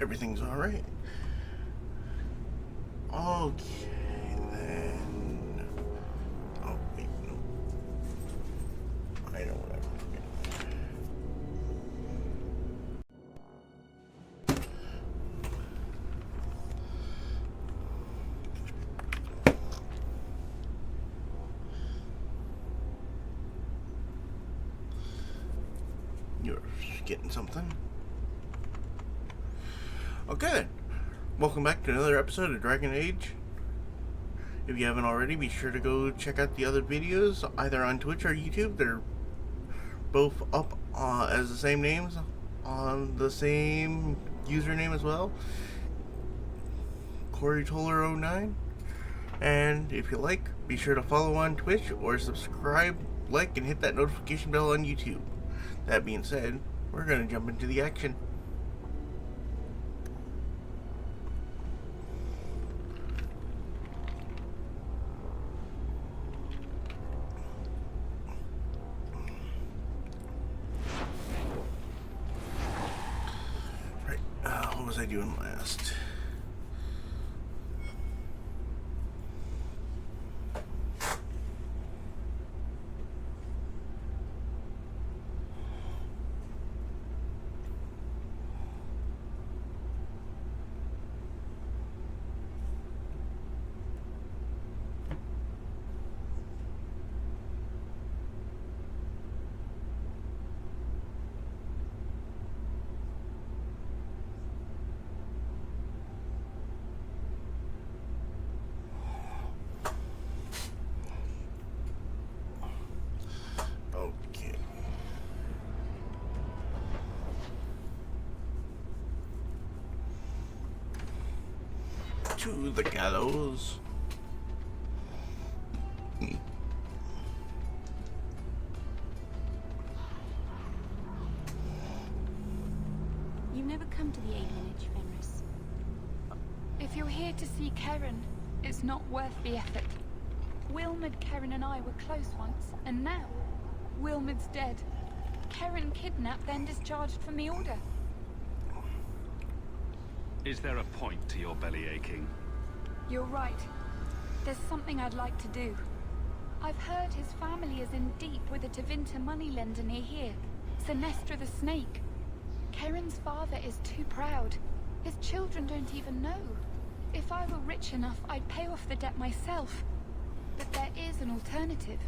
everything's alright. Okay, then. Oh, wait, no. I know what I'm forgetting. You're getting something. Okay then. Welcome back to another episode of Dragon Age. If you haven't already, be sure to go check out the other videos, either on Twitch or YouTube. They're both up as the same names, on the same username as well, CoreyToller09. And if you like, be sure to follow on Twitch or subscribe, like, and hit that notification bell on YouTube. That being said, we're going to jump into the action. What was I doing last? Okay. To the gallows. You never come to the alienage, Fenris. If you're here to see Karen, it's not worth the effort. Wilmid, Karen and I were close once, and now Wilmid's dead. Karen kidnapped, then discharged from the Order. Is there a point to your belly aching? You're right. There's something I'd like to do. I've heard his family is in deep with a Tevinter moneylender near here, Sinestra the Snake. Karen's father is too proud. His children don't even know. If I were rich enough, I'd pay off the debt myself. But there is an alternative.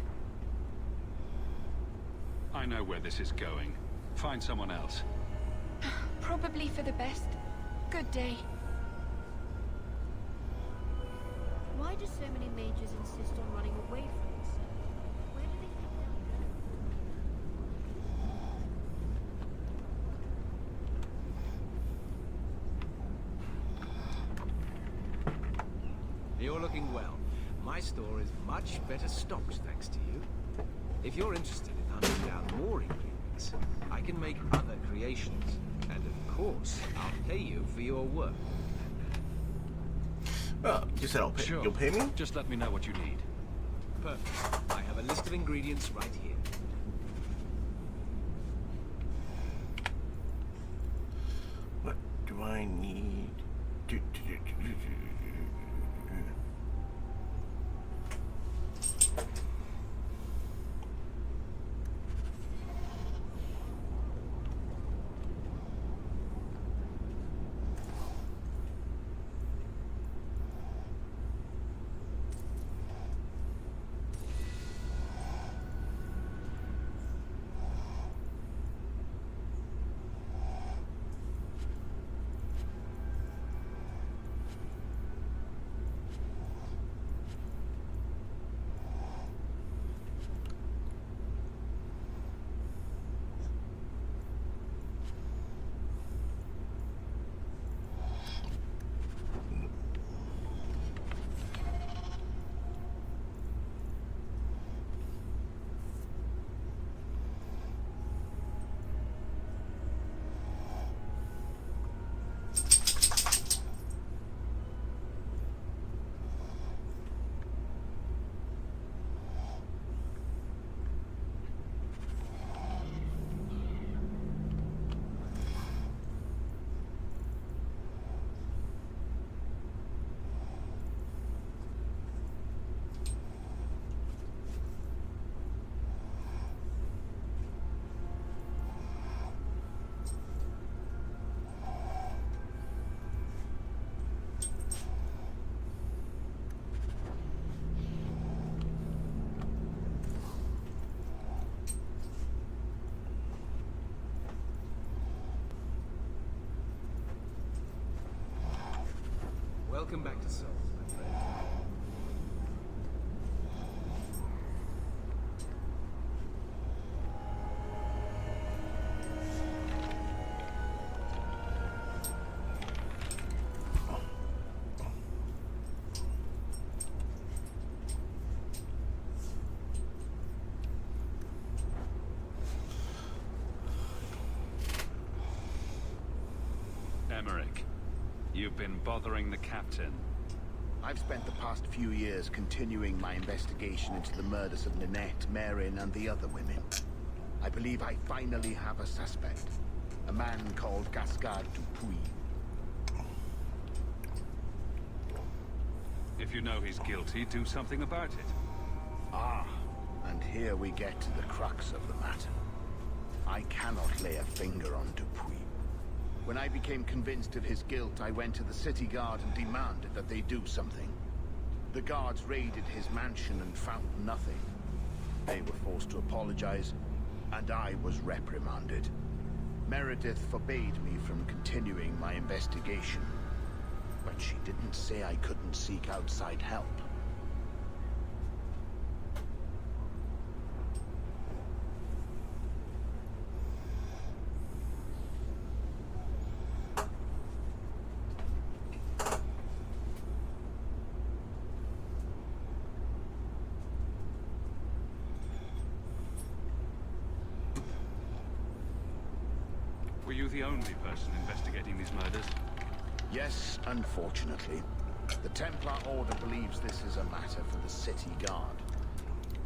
I know where this is going. Find someone else. Probably for the best. Good day. Why do so many mages insist on running away from us? Where do they think they'll go? You're looking well. My store is much better stocked thanks to you. If you're interested in hunting down more ingredients, I can make other creations. And of course, I'll pay you for your work. Well, you said Sure. You'll pay me? Just let me know what you need. Perfect. I have a list of ingredients right here. What do I need? Welcome back to Seoul, my friend. Emmerich, you've been bothering the captain. I've spent the past few years continuing my investigation into the murders of Ninette, Marin, and the other women. I believe I finally have a suspect. A man called Gascard Dupuis. If you know he's guilty, do something about it. Ah, and here we get to the crux of the matter. I cannot lay a finger on Dupuis. When I became convinced of his guilt, I went to the city guard and demanded that they do something. The guards raided his mansion and found nothing. They were forced to apologize, and I was reprimanded. Meredith forbade me from continuing my investigation, but she didn't say I couldn't seek outside help. Were you the only person investigating these murders? Yes, unfortunately. The Templar Order believes this is a matter for the City Guard.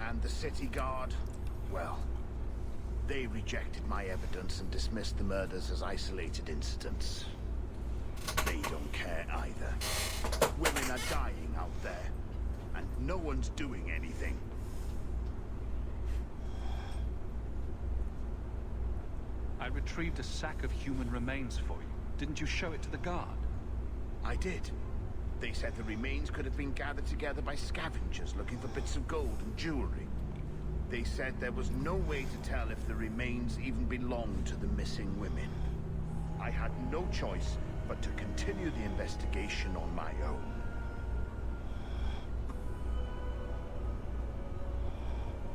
And the City Guard, well, they rejected my evidence and dismissed the murders as isolated incidents. They don't care either. Women are dying out there, and no one's doing anything. I retrieved a sack of human remains for you. Didn't you show it to the guard? I did. They said the remains could have been gathered together by scavengers looking for bits of gold and jewelry. They said there was no way to tell if the remains even belonged to the missing women. I had no choice but to continue the investigation on my own.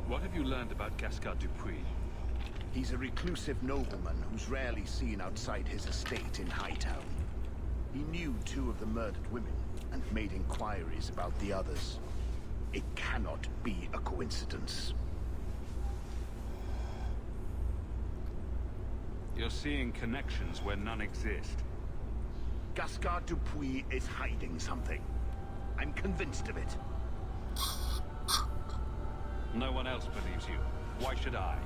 What have you learned about Gascard Dupuis? He's a reclusive nobleman who's rarely seen outside his estate in Hightown. He knew 2 of the murdered women and made inquiries about the others. It cannot be a coincidence. You're seeing connections where none exist. Gascard Dupuis is hiding something. I'm convinced of it. No one else believes you. Why should I?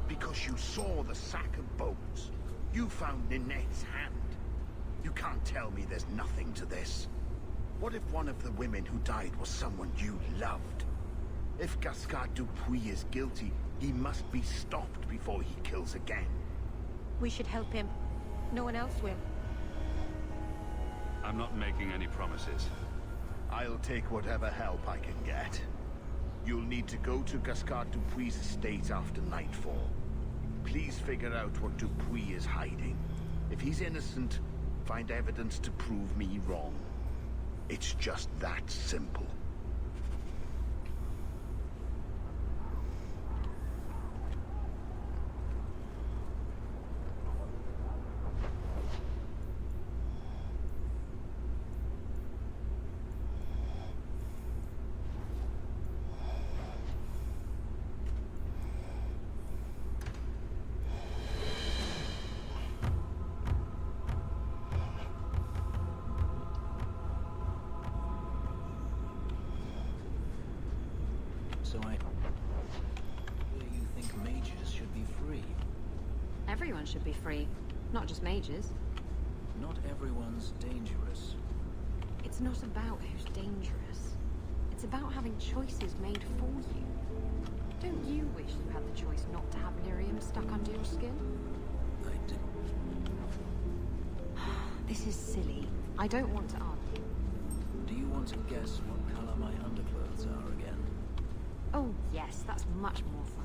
Because you saw the sack of bones. You found Ninette's hand. You can't tell me there's nothing to this. What if one of the women who died was someone you loved? If Gascard Dupuis is guilty, he must be stopped before he kills again. We should help him. No one else will. I'm not making any promises. I'll take whatever help I can get. You'll need to go to Gascard Dupuis' estate after nightfall. Please figure out what Dupuis is hiding. If he's innocent, find evidence to prove me wrong. It's just that simple. So I hear you think mages should be free. Everyone should be free, not just mages. Not everyone's dangerous. It's not about who's dangerous. It's about having choices made for you. Don't you wish you had the choice not to have lyrium stuck under your skin? I did. This is silly. I don't want to argue. Do you want to guess what color my underclothes are again? Oh yes, that's much more fun.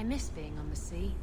I miss being on the sea.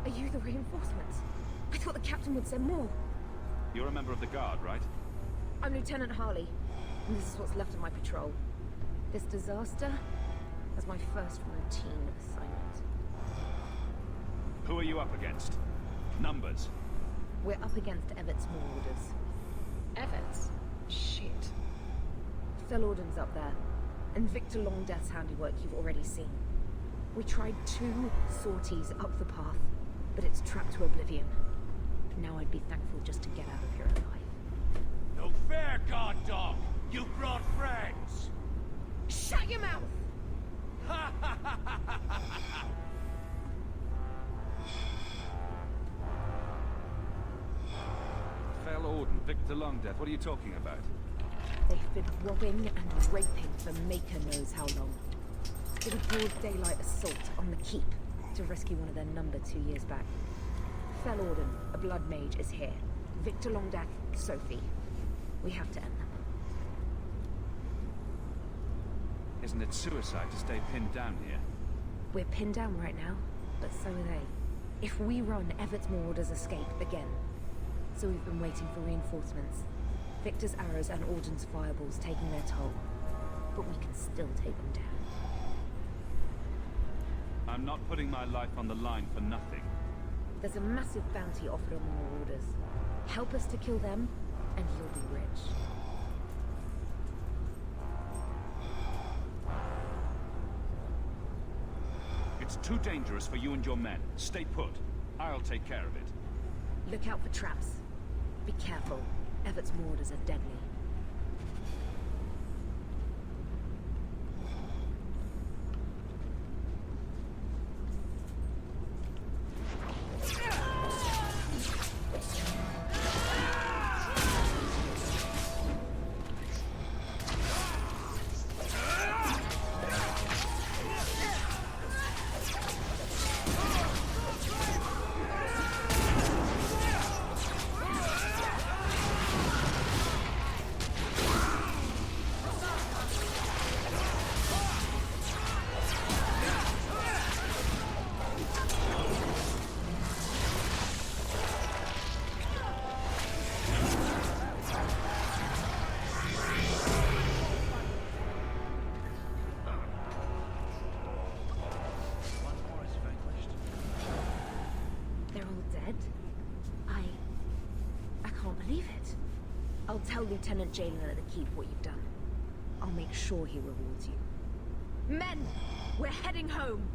Are you the reinforcements? I thought the captain would send more. You're a member of the guard, right? I'm Lieutenant Harley, and this is what's left of my patrol. This disaster was my first routine assignment. Who are you up against? Numbers. We're up against Everett's marauders. Everett's? Shit. Fellorden's up there, and Victor Longdeath's handiwork you've already seen. We tried 2 sorties up the path, but it's trapped to oblivion. Now I'd be thankful just to get out of here alive. No fair, guard dog! You brought friends! Shut your mouth! Fell Orden, Victor Longdeath, what are you talking about? They've been robbing and raping for Maker knows how long. Did a broad daylight assault on the keep to rescue one of their number 2 years back. Fellorden, a blood mage, is here. Victor Longdeath, Sophie. We have to end them. Isn't it suicide to stay pinned down here? We're pinned down right now, but so are they. If we run, Everett's marauders escape again. So we've been waiting for reinforcements. Victor's arrows and Orden's fireballs taking their toll. But we can still take them down. I'm not putting my life on the line for nothing. There's a massive bounty offered on the marauders. Help us to kill them, and you'll be rich. It's too dangerous for you and your men. Stay put. I'll take care of it. Look out for traps. Be careful. Everett's marauders are deadly. I'll tell Lieutenant Jalen at the keep what you've done. I'll make sure he rewards you. Men! We're heading home!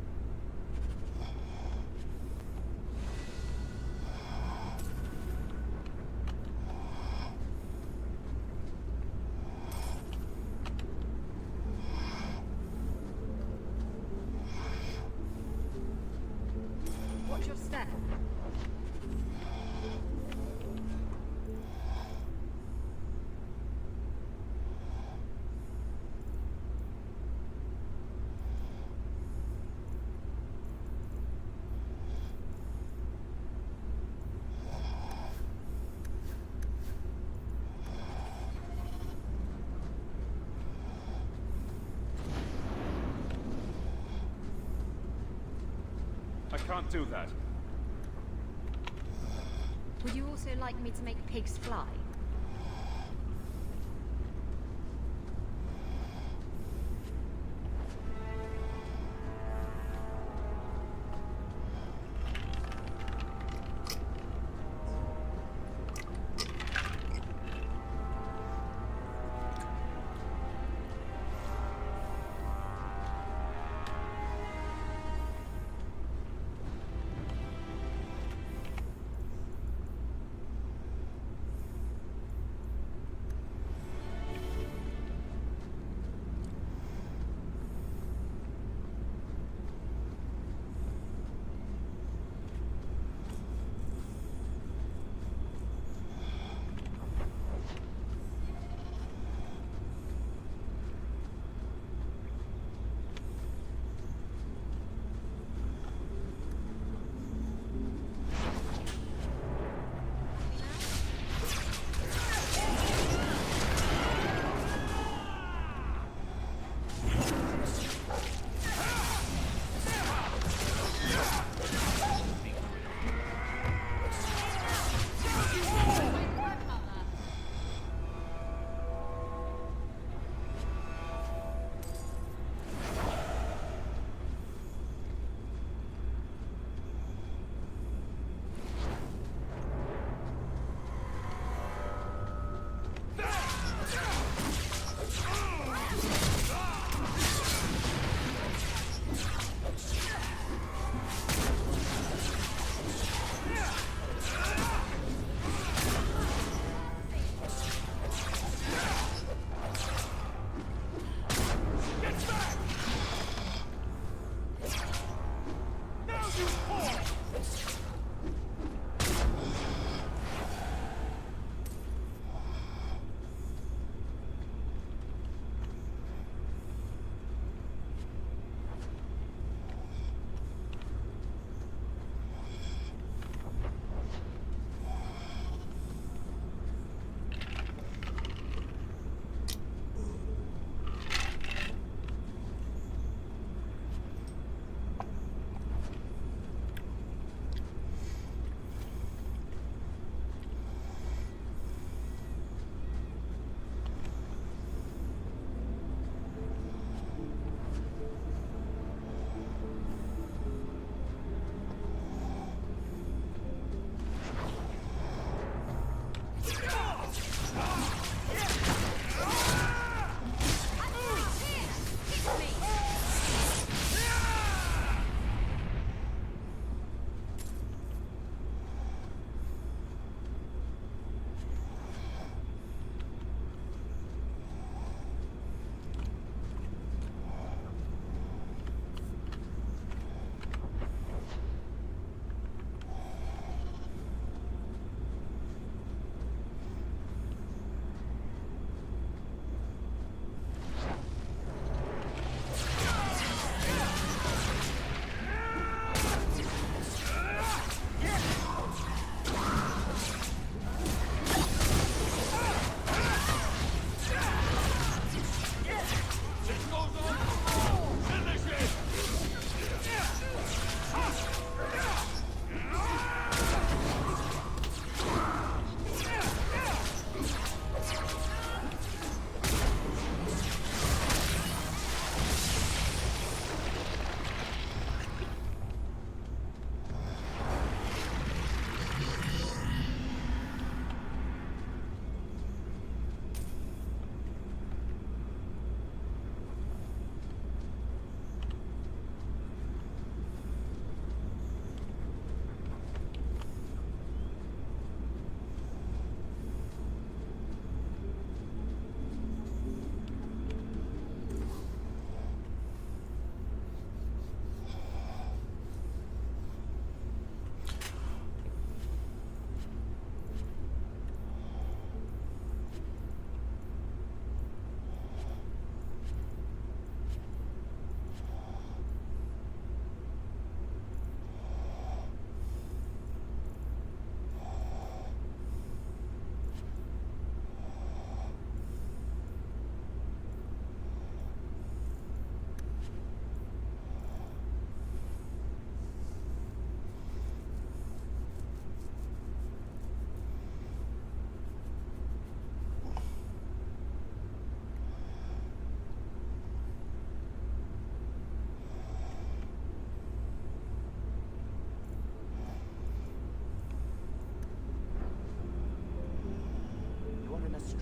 Watch your step. I can't do that. Would you also like me to make pigs fly?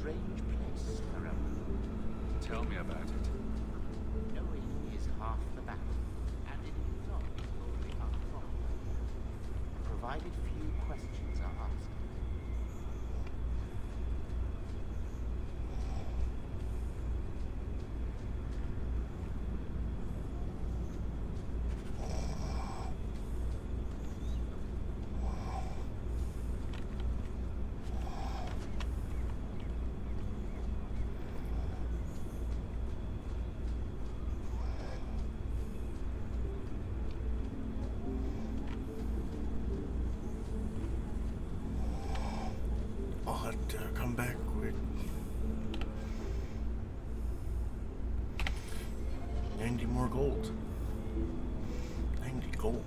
strange place, Pharaoh. Tell me about it. Knowing is half the battle, and it is not only up front, provided few questions are asked. I'll have to come back with 90 more gold. 90 gold.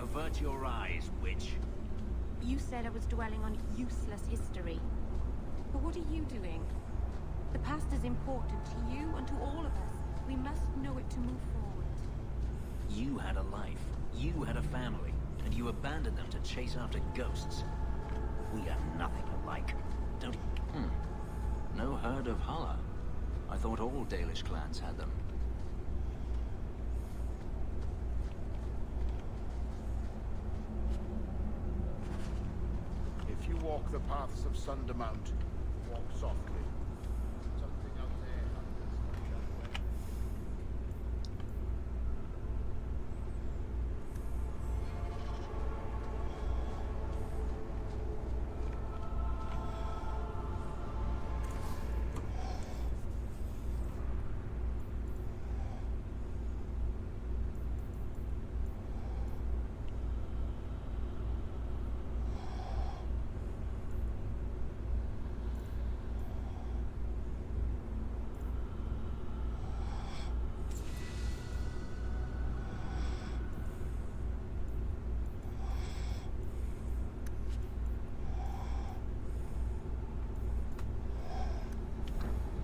Avert your eyes, witch. You said I was dwelling on useless history. But what are you doing? The past is important to you and to all of us. We must know it to move forward. You had a life, you had a family, and you abandoned them to chase after ghosts. We are nothing alike. Don't... No herd of Hala. I thought all Dalish clans had them. If you walk the paths of Sundermount, walk softly. Something out there hungers for the other way.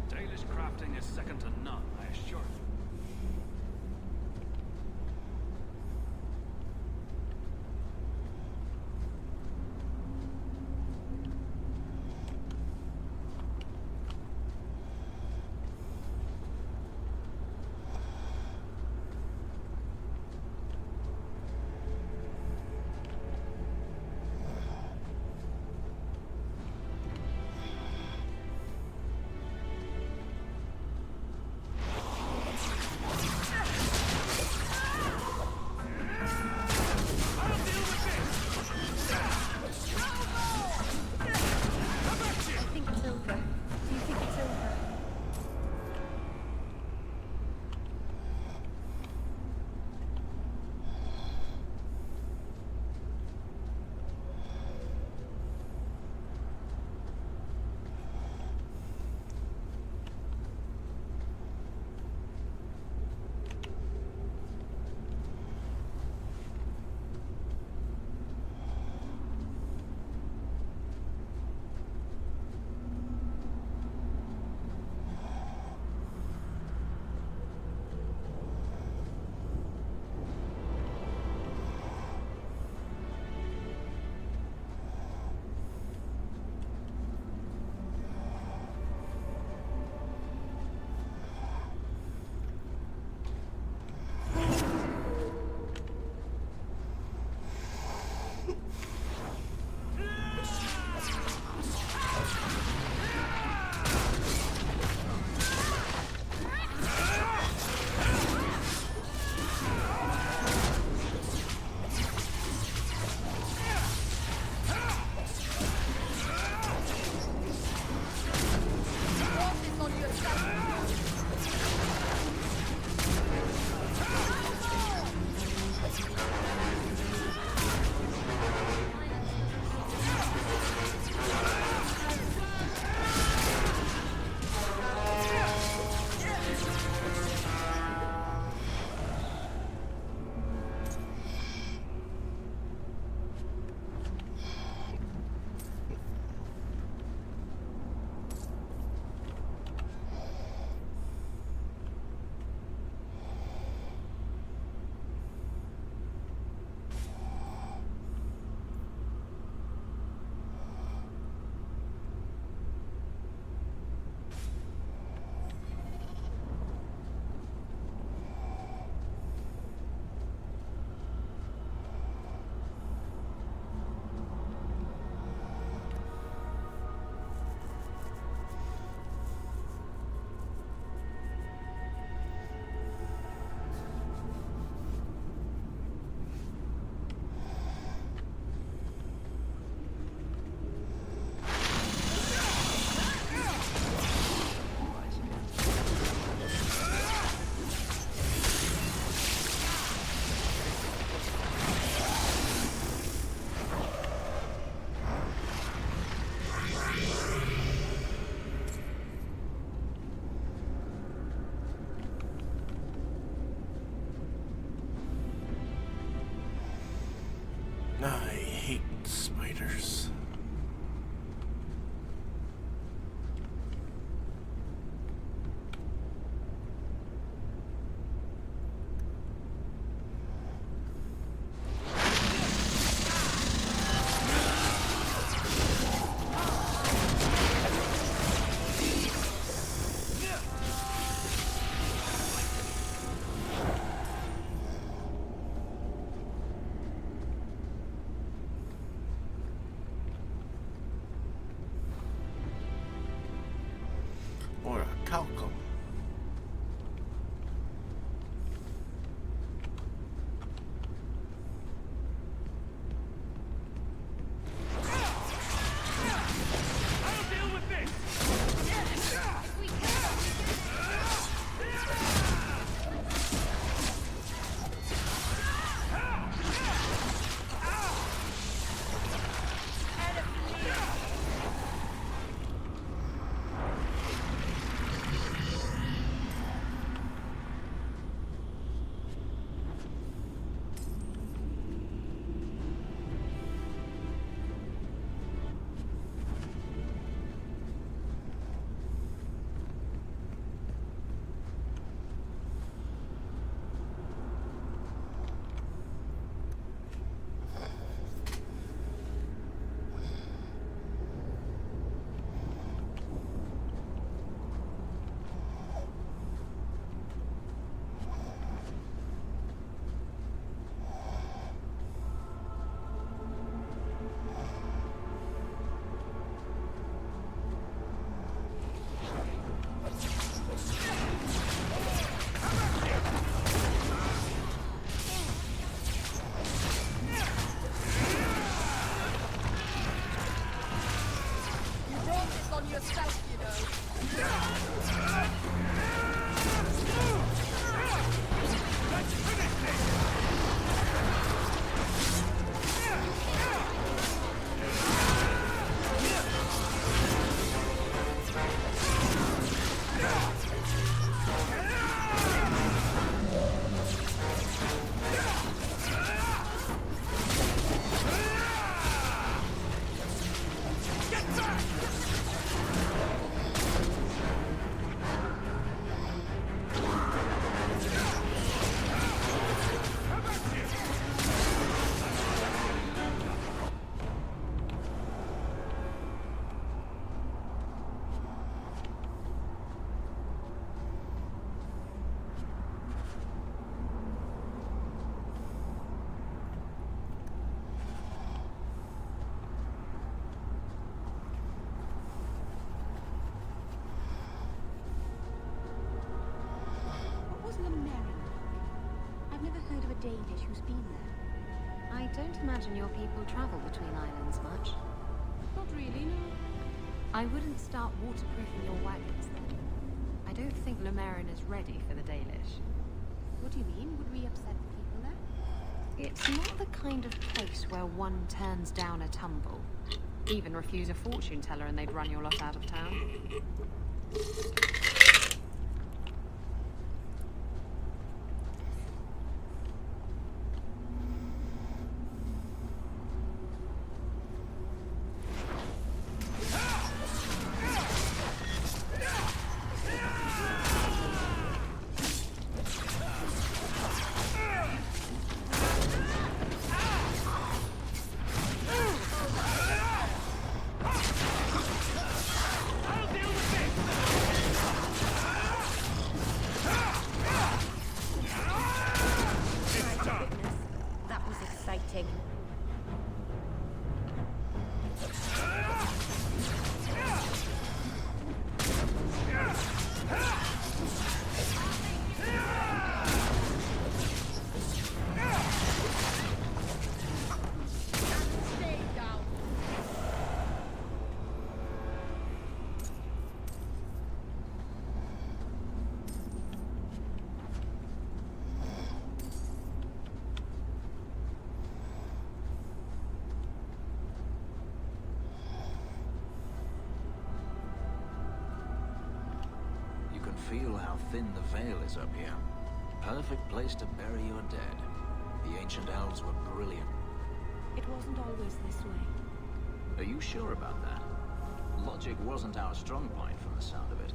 Dalish crafting is second to none, I assure you. the Danish who's been there? I don't imagine your people travel between islands much. Not really, no. I wouldn't start waterproofing your wagons then. I don't think Lumerin is ready for the Dalish. What do you mean? Would we upset the people there? It's not the kind of place where one turns down a tumble. Even refuse a fortune teller and they'd run your lot out of town. That was exciting. You can feel how thin the veil is up here. Perfect place to bury your dead. The ancient elves were brilliant. It wasn't always this way. Are you sure about that? Logic wasn't our strong point from the sound of it.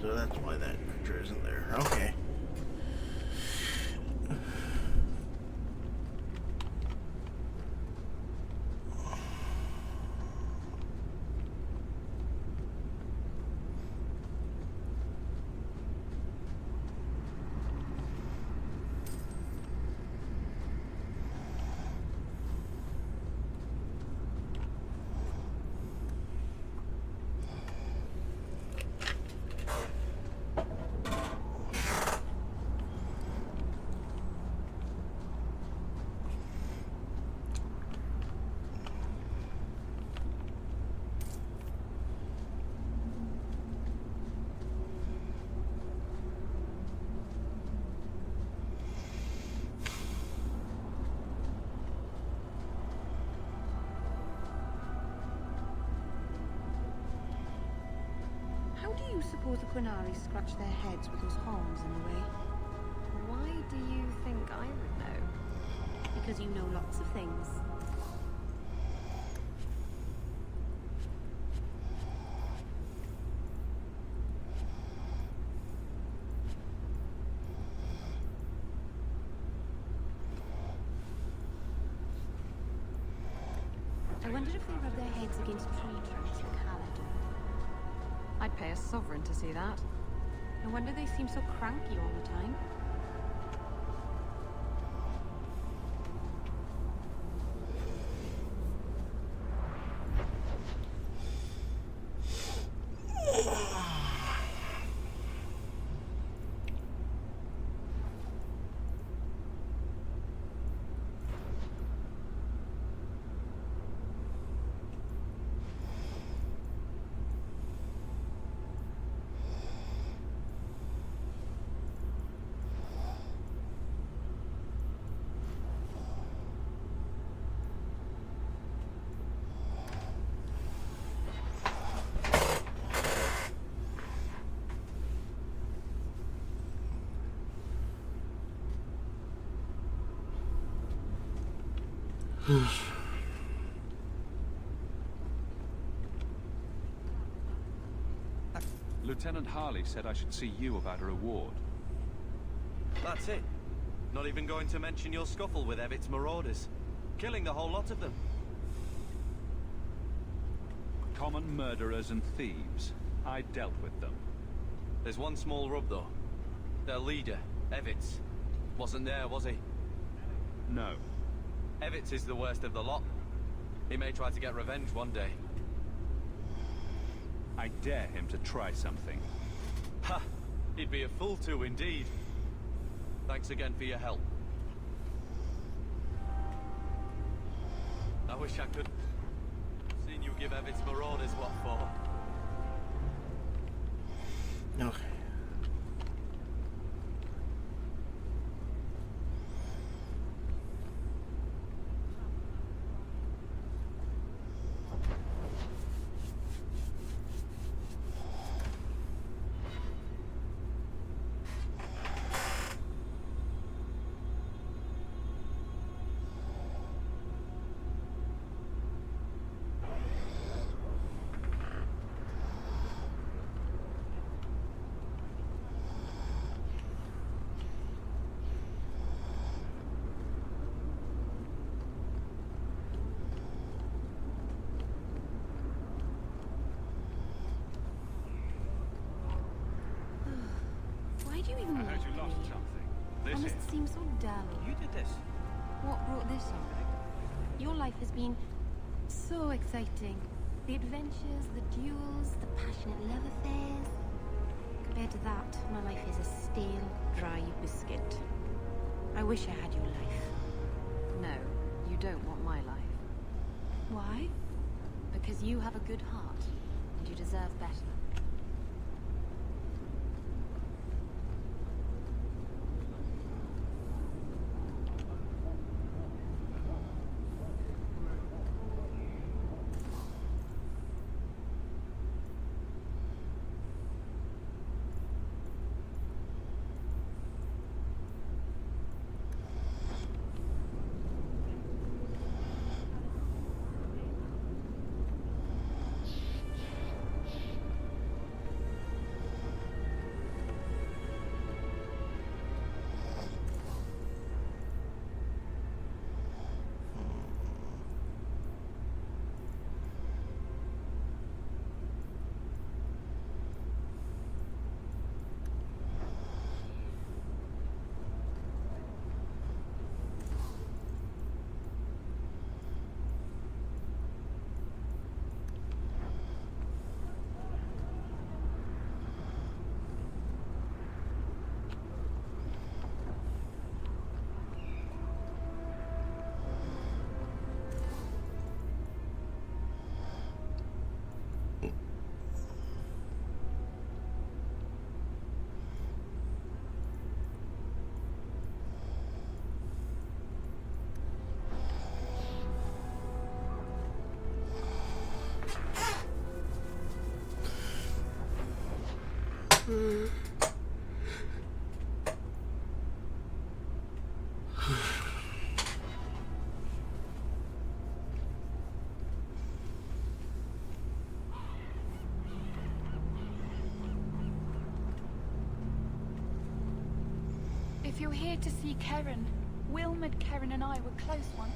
So that's why that picture isn't there. Okay. How do you suppose the Quinari scratch their heads with those horns in the way? Why do you think I would know? Because you know lots of things. I wondered if they rub their heads against tree trunks like Hala do. I'd pay a sovereign to see that. No wonder they seem so cranky all the time. Lieutenant Harley said I should see you about a reward. That's it. Not even going to mention your scuffle with Evit's marauders. Killing the whole lot of them. Common murderers and thieves. I dealt with them. There's one small rub, though. Their leader, Evitz, wasn't there, was he? No. Evitz is the worst of the lot. He may try to get revenge one day. I dare him to try something. Ha! He'd be a fool to, indeed. Thanks again for your help. I wish I could... seen you give Evit's marauders what for. Okay. Why do you even I heard like you lost me? something. I This must is... seem so dull. You did this. What brought this on? Your life has been so exciting. The adventures, the duels, the passionate love affairs. Compared to that, my life is a stale, dry biscuit. I wish I had your life. No, you don't want my life. Why? Because you have a good heart, and you deserve better. If you're here to see Karen, Wilmot, Karen and I were close once.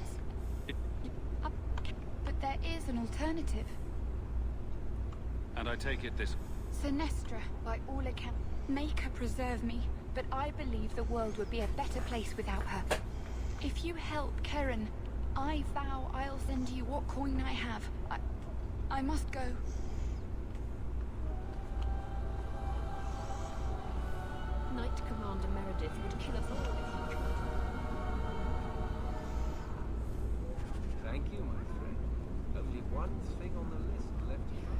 But there is an alternative. And I take it this... Sinestra, by all accounts. Make her preserve me, but I believe the world would be a better place without her. If you help Karen, I vow I'll send you what coin I have. I must go. Knight Commander Meredith would kill us all if he tried. Thank you, my friend. Only one thing on the list left to try.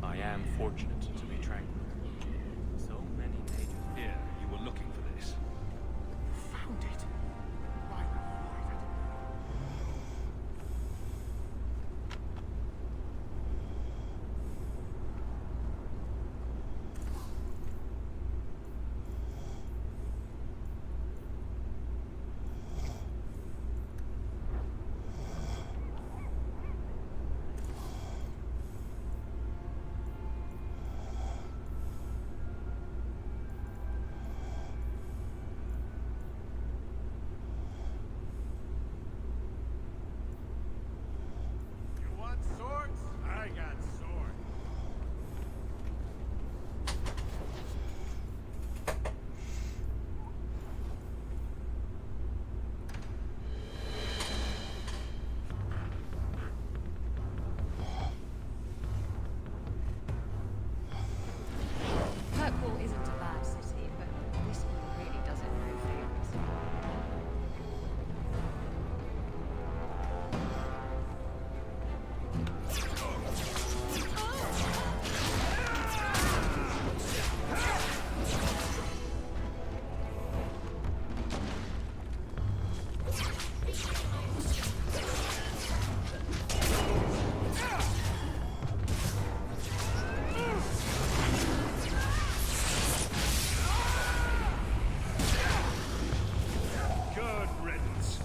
I am fortunate to be tranquil. So many majors. Here, you were looking for this. Found it. By the private. You want swords? I got swords. Kirkwall isn't a bad city, but whiskey really does it no favours. Good riddance.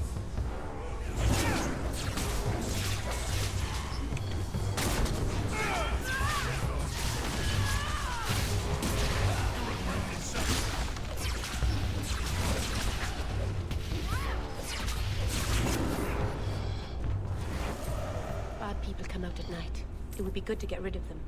Bad people come out at night. It would be good to get rid of them.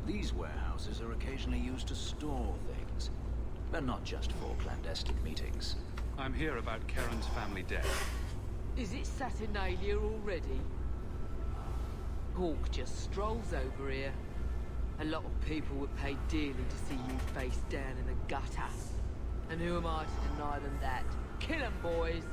These warehouses are occasionally used to store things, but not just for clandestine meetings. I'm here about Karen's family death. Is it Saturnalia already? Hawk just strolls over here. A lot of people would pay dearly to see you face down in the gutter. And who am I to deny them that? Kill 'em, boys!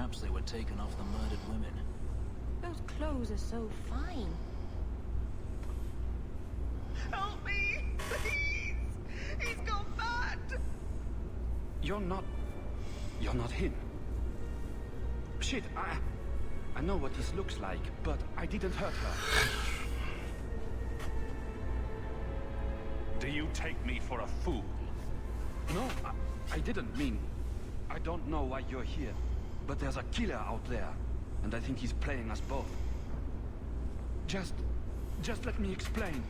Perhaps they were taken off the murdered women. Those clothes are so fine. Help me! Please! He's gone mad! You're not him. Shit, I know what this looks like, but I didn't hurt her. Do you take me for a fool? No, I didn't mean... I don't know why you're here, but there's a killer out there, and I think he's playing us both. Just let me explain.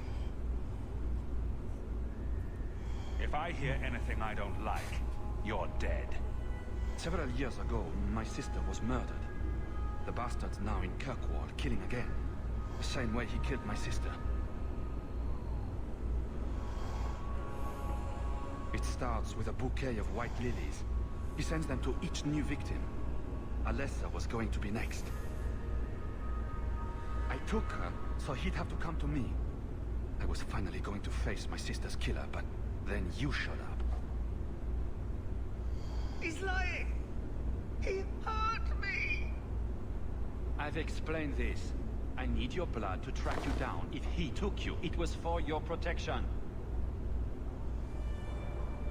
If I hear anything I don't like, you're dead. Several years ago, my sister was murdered. The bastard's now in Kirkwall, killing again. The same way he killed my sister. It starts with a bouquet of white lilies. He sends them to each new victim. Alessa was going to be next. I took her, so he'd have to come to me. I was finally going to face my sister's killer, but then you showed up. He's lying! He hurt me! I've explained this. I need your blood to track you down. If he took you, it was for your protection.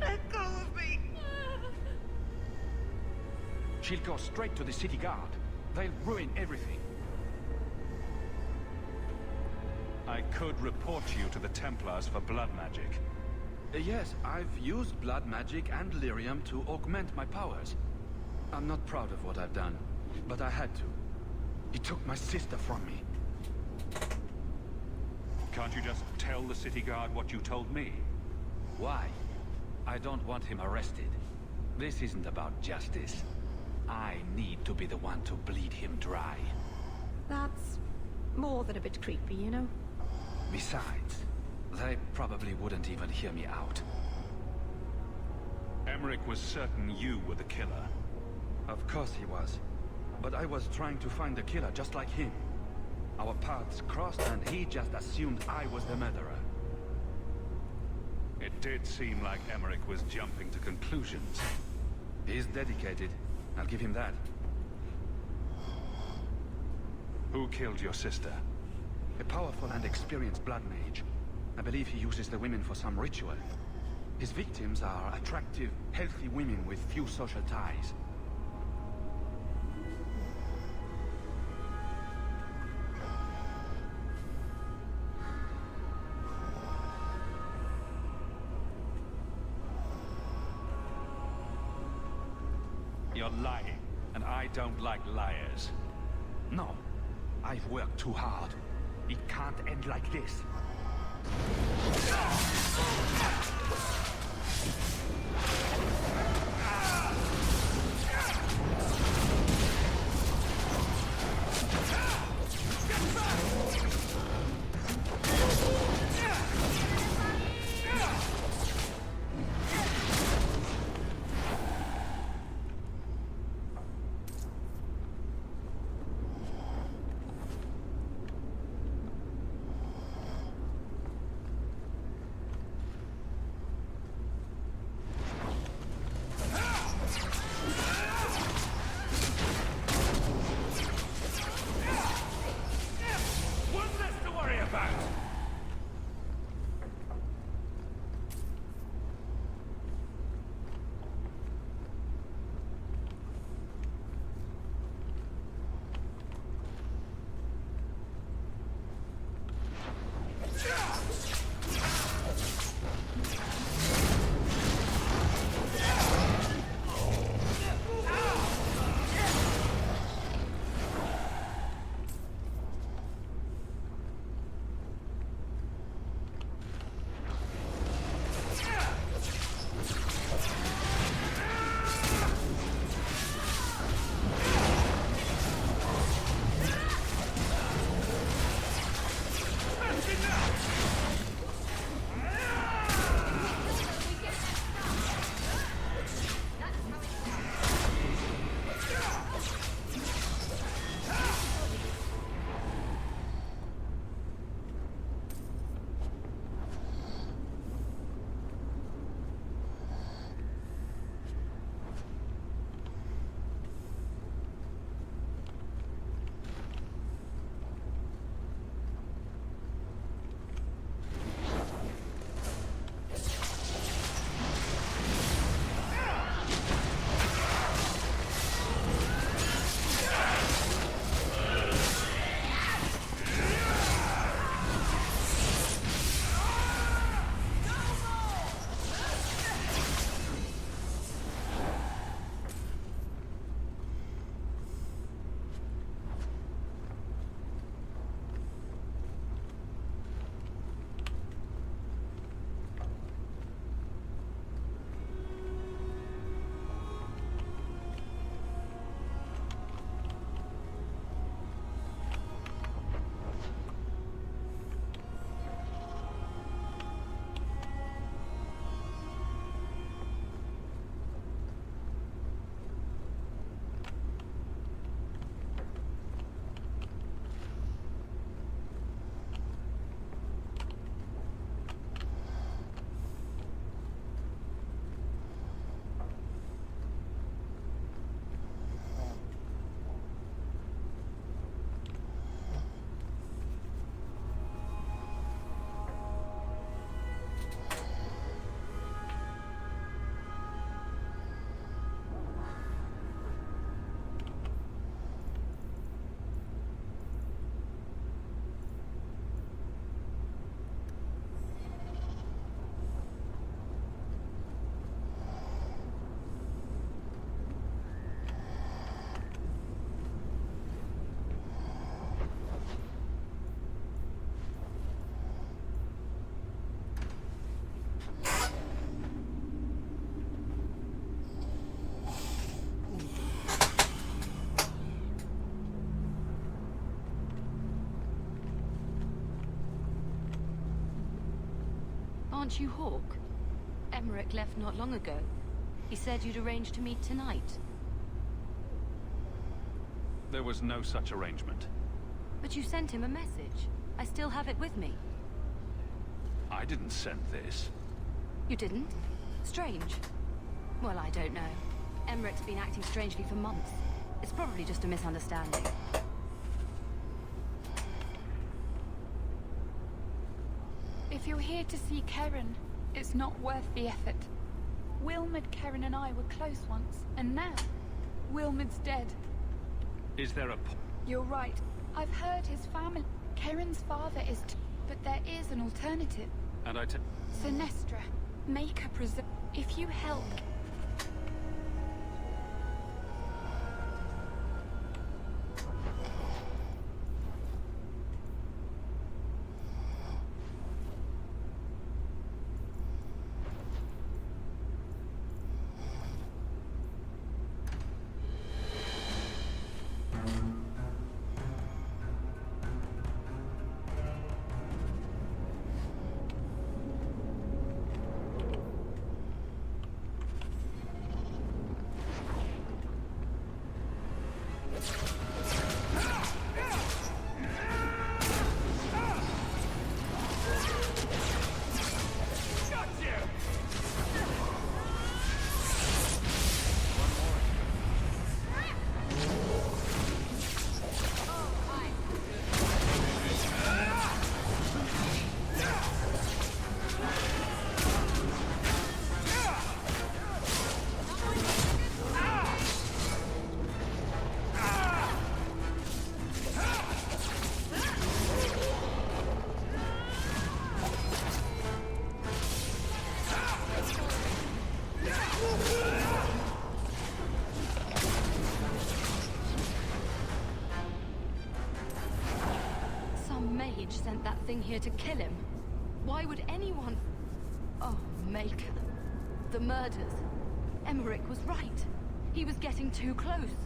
Let go of me! She'll go straight to the city guard. They'll ruin everything. I could report you to the Templars for blood magic. Yes, I've used blood magic and lyrium to augment my powers. I'm not proud of what I've done, but I had to. He took my sister from me. Can't you just tell the city guard what you told me? Why? I don't want him arrested. This isn't about justice. I need to be the one to bleed him dry. That's more than a bit creepy, you know? Besides, they probably wouldn't even hear me out. Emmerich was certain you were the killer. Of course he was. But I was trying to find the killer just like him. Our paths crossed and he just assumed I was the murderer. It did seem like Emmerich was jumping to conclusions. He's dedicated. I'll give him that. Who killed your sister? A powerful and experienced blood mage. I believe he uses the women for some ritual. His victims are attractive, healthy women with few social ties. You're lying, and I don't like liars. No, I've worked too hard. It can't end like this. Aren't you Hawk? Emmerich left not long ago. He said you'd arranged to meet tonight. There was no such arrangement. But you sent him a message. I still have it with me. I didn't send this. You didn't? Strange. Well, I don't know. Emmerich's been acting strangely for months. It's probably just a misunderstanding. If you're here to see Karen, it's not worth the effort. Wilmot, Karen and I were close once, and now, Wilmot's dead. Is there a... You're right. I've heard his family... Karen's father is... But there is an alternative. And Sinestra. Make her preserve... If you help... Sent that thing here to kill him. Why would anyone... Oh, Maker. The murders. Emmerich was right. He was getting too close.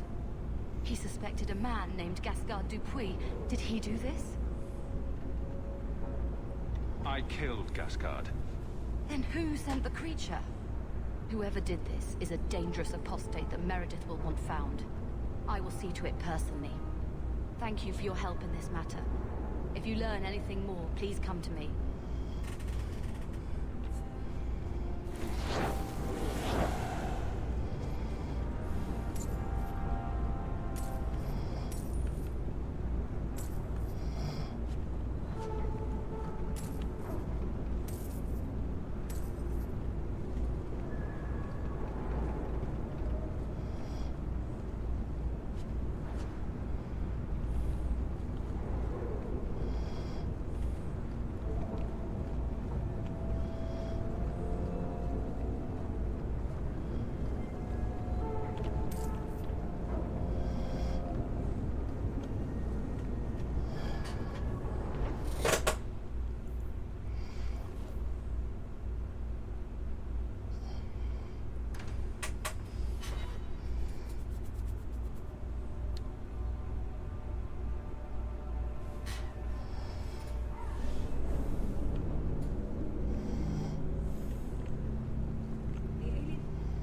He suspected a man named Gascard Dupuis. Did he do this? I killed Gascard. Then who sent the creature? Whoever did this is a dangerous apostate that Meredith will want found. I will see to it personally. Thank you for your help in this matter. If you learn anything more, please come to me.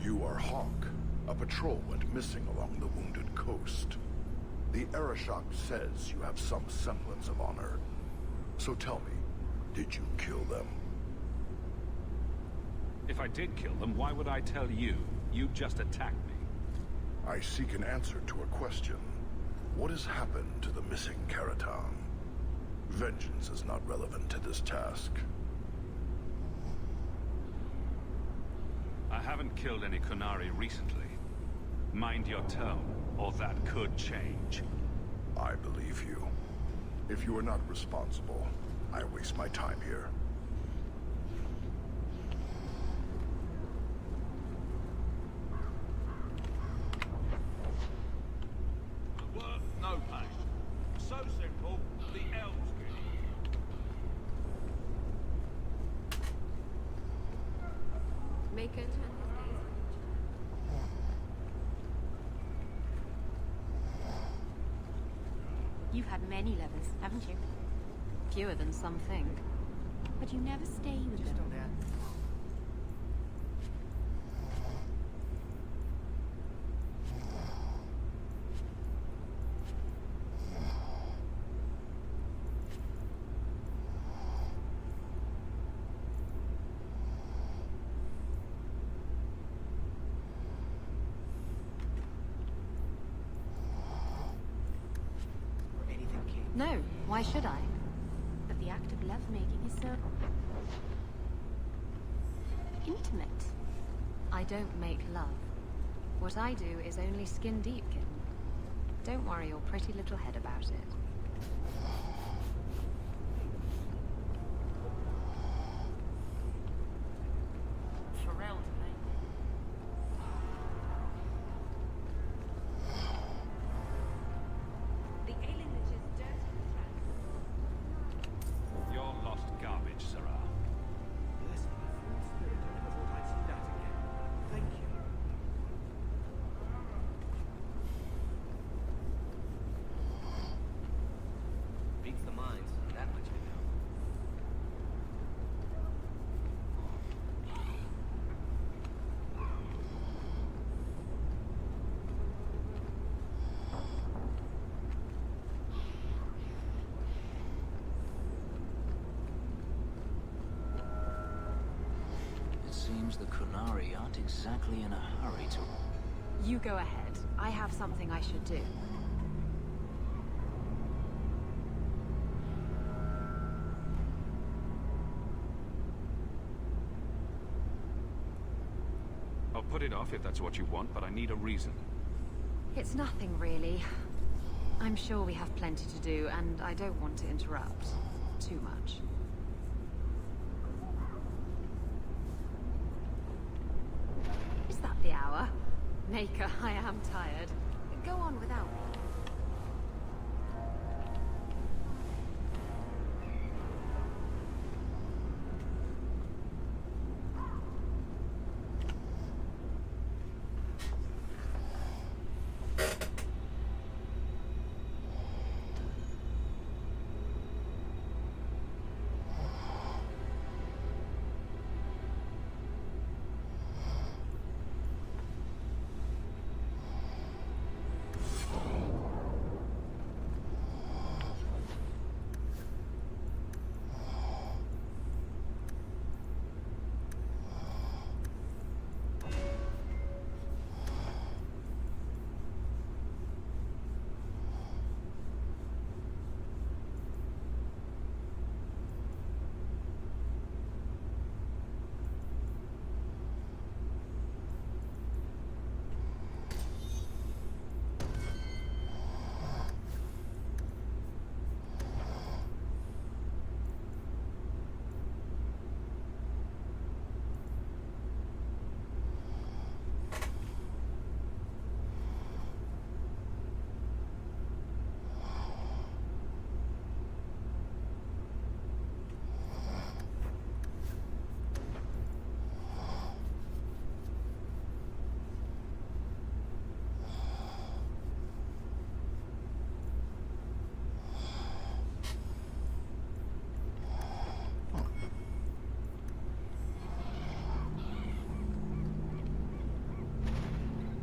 You are Hawk. A patrol went missing along the wounded coast. The Arashok says you have some semblance of honor. So tell me, did you kill them? If I did kill them, why would I tell you? You just attacked me. I seek an answer to a question. What has happened to the missing Karatam? Vengeance is not relevant to this task. I haven't killed any Kunari recently. Mind your tone, or that could change. I believe you. If you are not responsible, I waste my time here. Work, no pay. So simple, the elves get it. Make it. You've had many lovers, haven't you? Fewer than some think. but you never stay with them. No, why should I? But the act of lovemaking is so intimate. I don't make love. What I do is only skin deep, kitten. Don't worry your pretty little head about it. You're lost garbage, Sarah. Bless my fool spirit, I never thought I'd see that again. Thank you. Beats the minds, that much I know. It seems the Kunari aren't exactly in a hurry to... You go ahead. I have something I should do. I'll put it off if that's what you want, but I need a reason. It's nothing, really. I'm sure we have plenty to do, and I don't want to interrupt too much. Is that the hour? Maker, I am tired. Go on without me.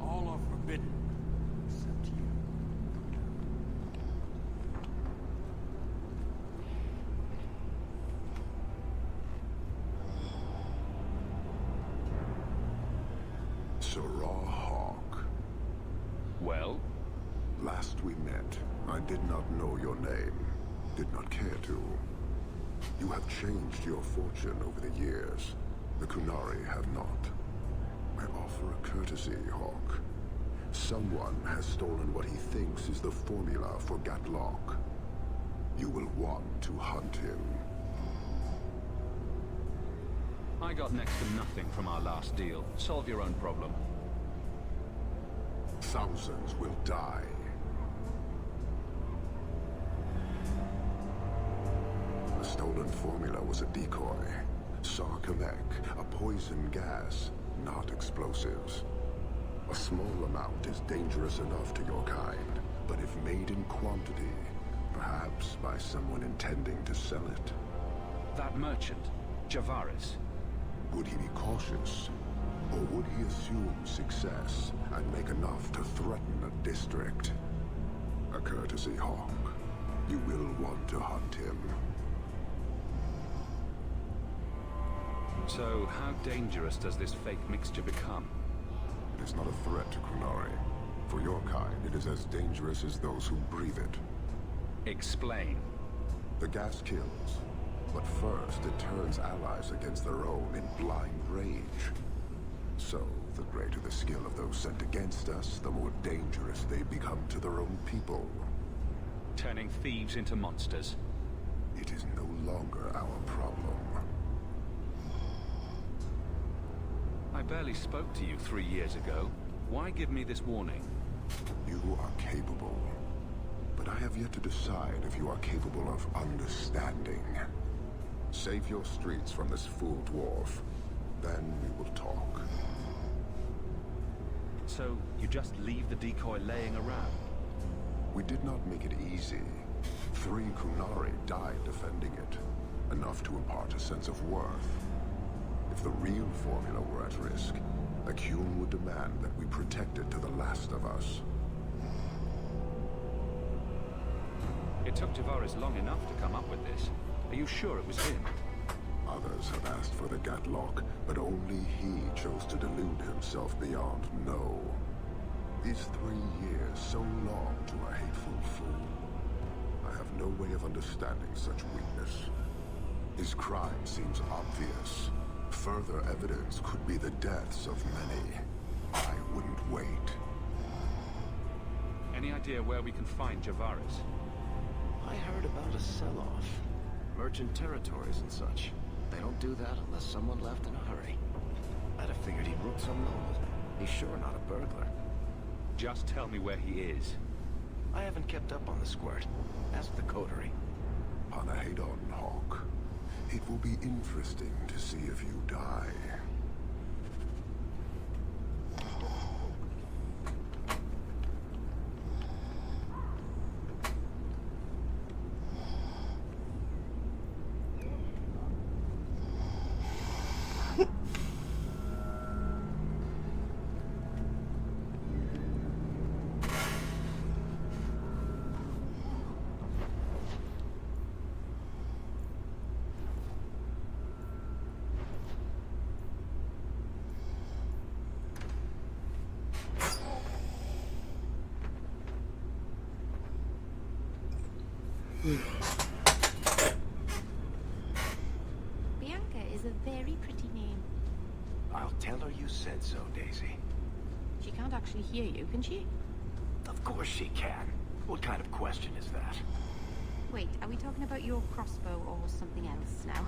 All are forbidden, except you. Sarah Hawk. Well? Last we met, I did not know your name. Did not care to. You have changed your fortune over the years. The Kunari have not. I offer a courtesy, Hawk. Someone has stolen what he thinks is the formula for Gatlok. You will want to hunt him. I got next to nothing from our last deal. Solve your own problem. Thousands will die. The stolen formula was a decoy. Sarkamek, a poison gas, not explosives. A small amount is dangerous enough to your kind, but if made in quantity, perhaps by someone intending to sell it, That merchant, Javaris. Would he be cautious? Or would he assume success and make enough to threaten a district? A courtesy, Hawk. You will want to hunt him. So, how dangerous does this fake mixture become? It is not a threat to Kunari. For your kind, it is as dangerous as those who breathe it. Explain. The gas kills. But first, it turns allies against their own in blind rage. So, the greater the skill of those sent against us, the more dangerous they become to their own people. Turning thieves into monsters. It is no longer our problem. I barely spoke to you 3 years ago. Why give me this warning? You are capable. But I have yet to decide if you are capable of understanding. Save your streets from this fool dwarf. Then we will talk. So, you just leave the decoy laying around? We did not make it easy. 3 Kunari died defending it. Enough to impart a sense of worth. If the real formula were at risk, Akun would demand that we protect it to the last of us. It took Javaris long enough to come up with this. Are you sure it was him? Others have asked for the Gatlock, but only he chose to delude himself beyond no. These 3 years, so long to a hateful fool. I have no way of understanding such weakness. His crime seems obvious. Further evidence could be the deaths of many. I wouldn't wait. Any idea where we can find Javaris? I heard about a sell-off. Merchant territories and such. They don't do that unless someone left in a hurry. I'd have figured he'd root some noble. He's sure not a burglar. Just tell me where he is. I haven't kept up on the squirt. Ask the coterie. Panahedon, Hawk. It will be interesting to see if you die. Bianca is a very pretty name. I'll tell her you said so, Daisy. She can't actually hear you, can she? Of course she can. What kind of question is that? Wait, are we talking about your crossbow or something else now?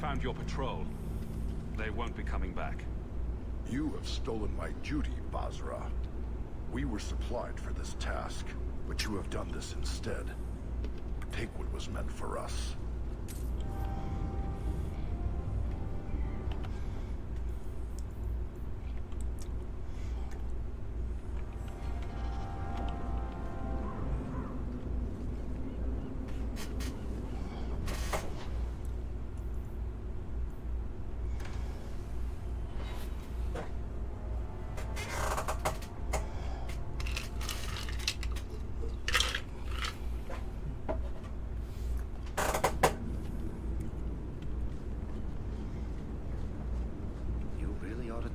found your patrol. They won't be coming back. You have stolen my duty, Basra. We were supplied for this task, but you have done this instead. Take what was meant for us.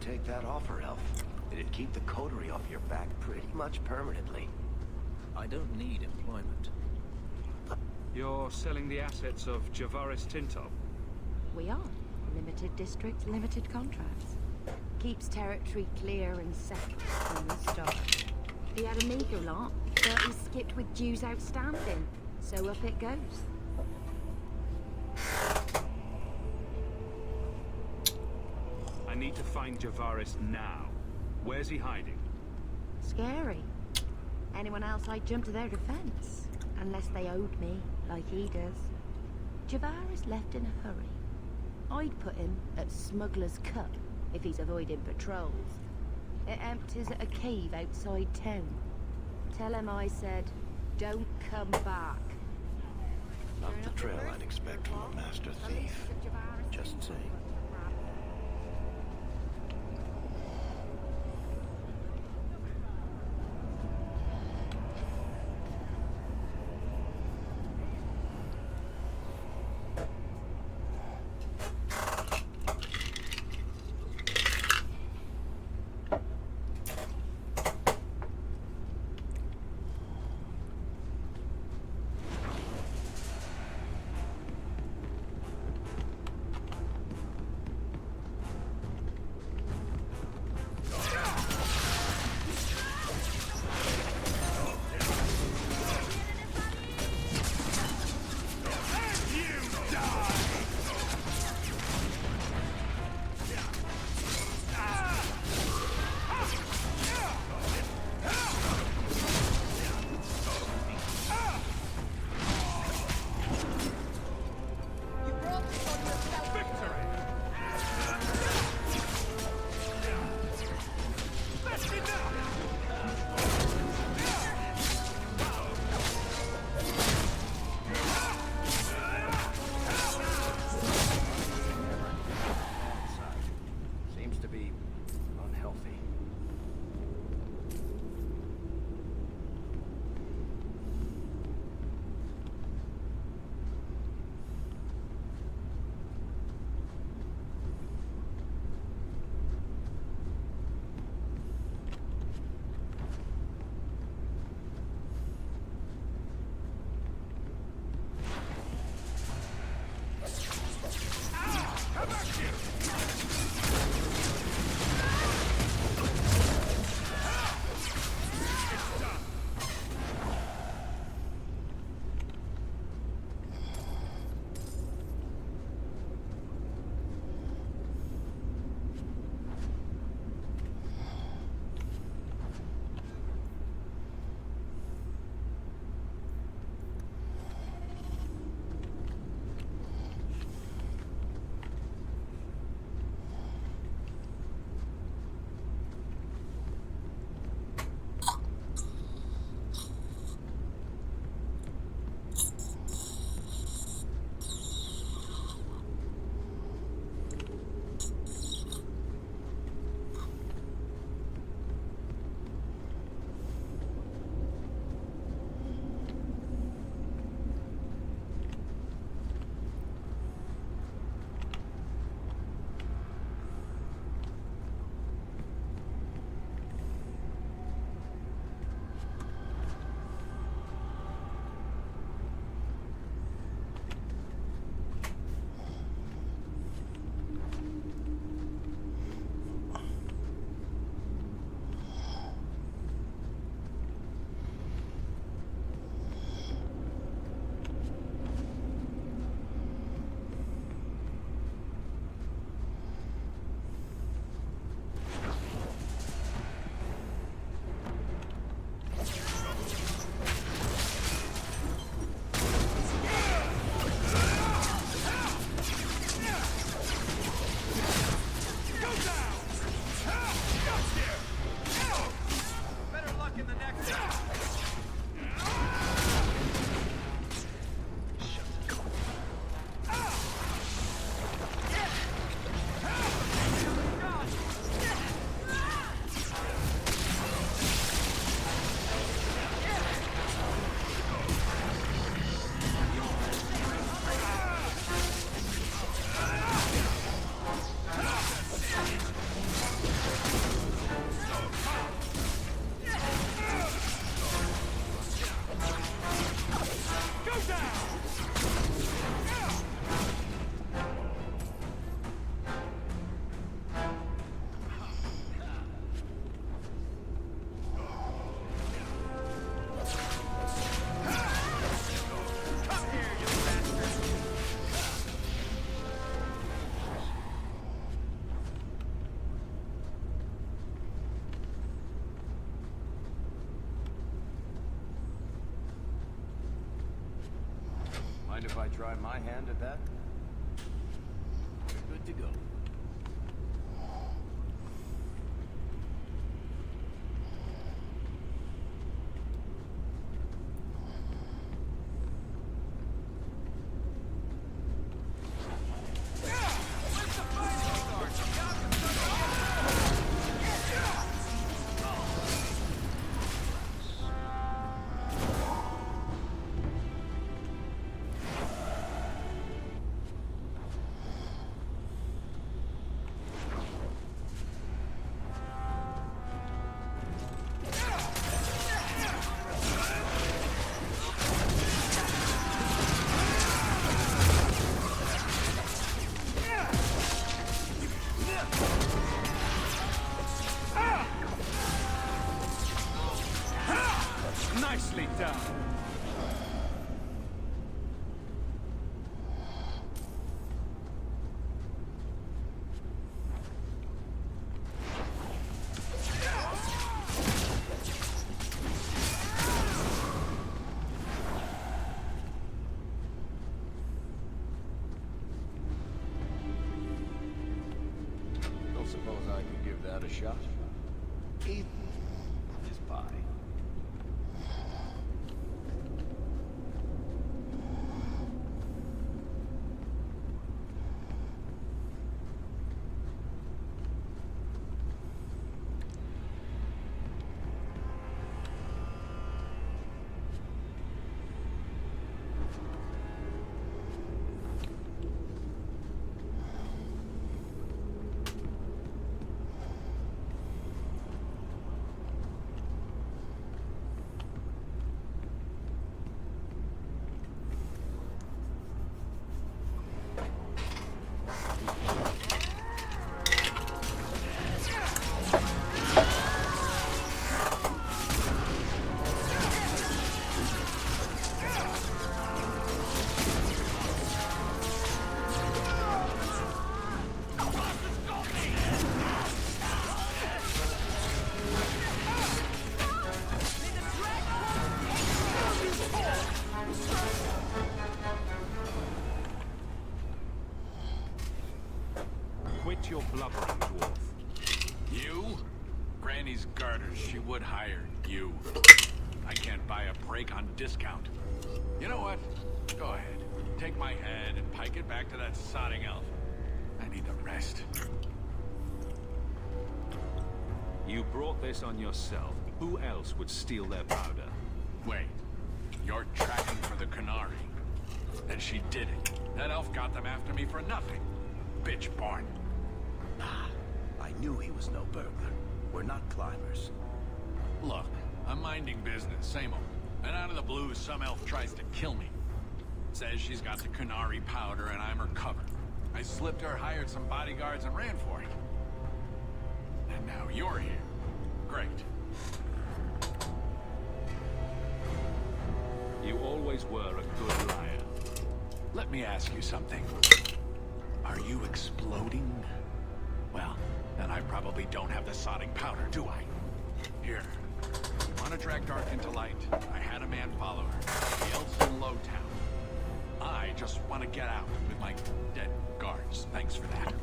Take that offer, Elf. It'd keep the coterie off your back pretty much permanently. I don't need employment. You're selling the assets of Javaris Tintop? We are. Limited district, limited contracts. Keeps territory clear and separate from the start. He had a meager lot, but he skipped with dues outstanding. So up it goes. I need to find Javaris now. Where's he hiding? Scary. Anyone else I'd jump to their defense. Unless they owed me, like he does. Javaris left in a hurry. I'd put him at Smuggler's Cut if he's avoiding patrols. It empties at a cave outside town. Tell him I said, don't come back. Not the trail I'd expect from a master thief. Just saying. try my hand at that? We're good to go. Nicely done. Don't suppose I could give that a shot? Eat this pie. Quit your blubbering, dwarf. You? Granny's garters, she would hire you. I can't buy a break on discount. You know what? Go ahead. Take my head and pike it back to that sodding elf. I need the rest. You brought this on yourself. Who else would steal their powder? Wait. You're tracking for the Canary. And she did it. That elf got them after me for nothing. Bitch born. Ah, I knew he was no burglar. We're not climbers. Look, I'm minding business, same old. And out of the blue, some elf tries to kill me. Says she's got the Canary powder and I'm her cover. I slipped her, hired some bodyguards, and ran for it. And now you're here. Great. You always were a good liar. Let me ask you something. Are you exploding? Well, then I probably don't have the sodding powder, do I? Here. You want to drag Dark into light? I had a man follow her. The elf's in Lowtown. I just want to get out with my dead guards. Thanks for that.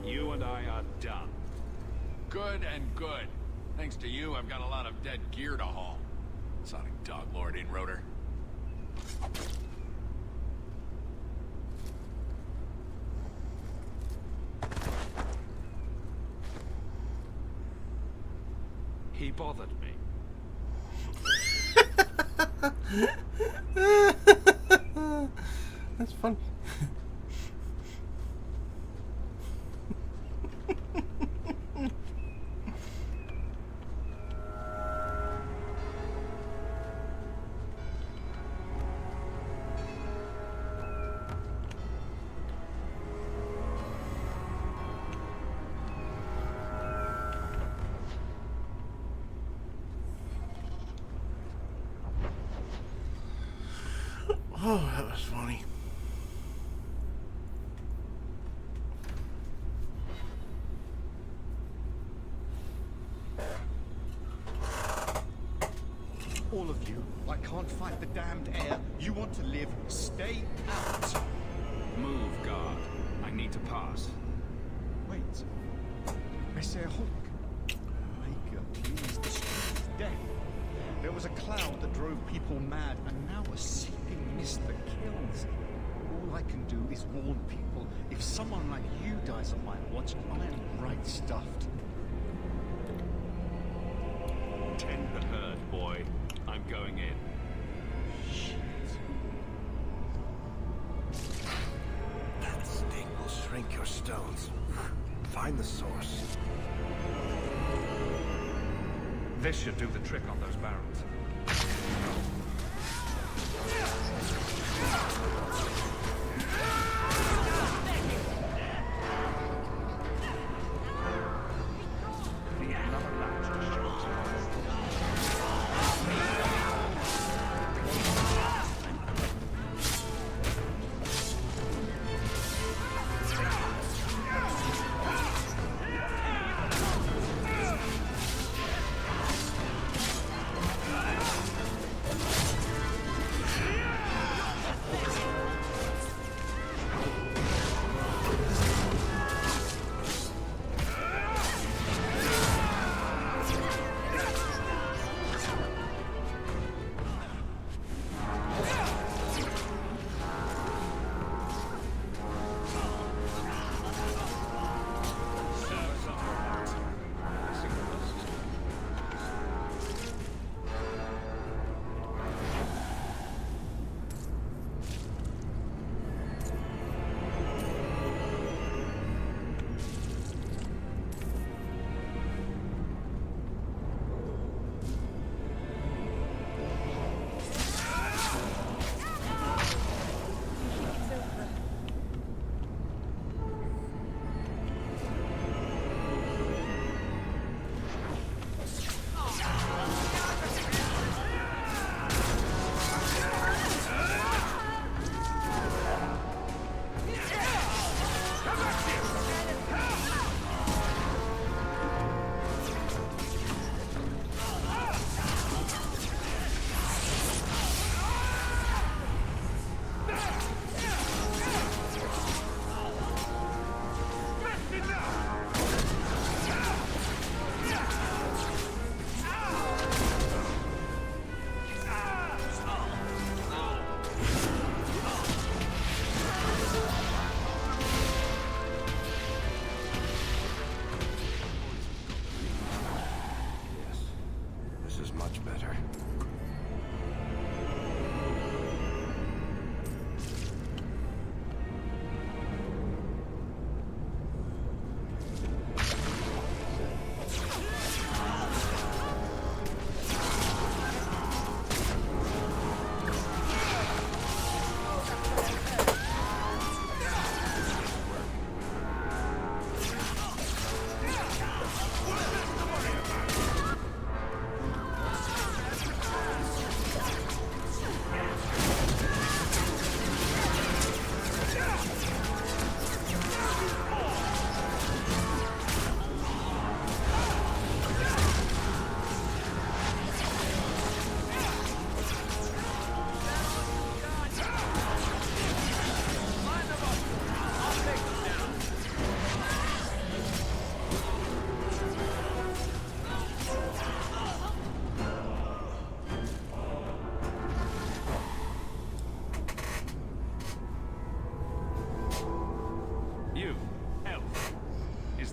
You and I are done. Good and good. Thanks to you, I've got a lot of dead gear to haul. Sonic Dog Lord in Rotor. He bothered me. That's funny. Oh, that was funny. All of you. I can't fight the damned air. You want to live. Stay out. Move, guard. I need to pass. Wait. I say a hawk. Maker, please. The street is dead. There was a cloud that drove people mad, and now a seeping mist that kills. All I can do is warn people. If someone like you dies on my watch, I am right stuffed. Tend the herd, boy. I'm going in. That sting will shrink your stones. Find the source. This should do the trick on those barrels.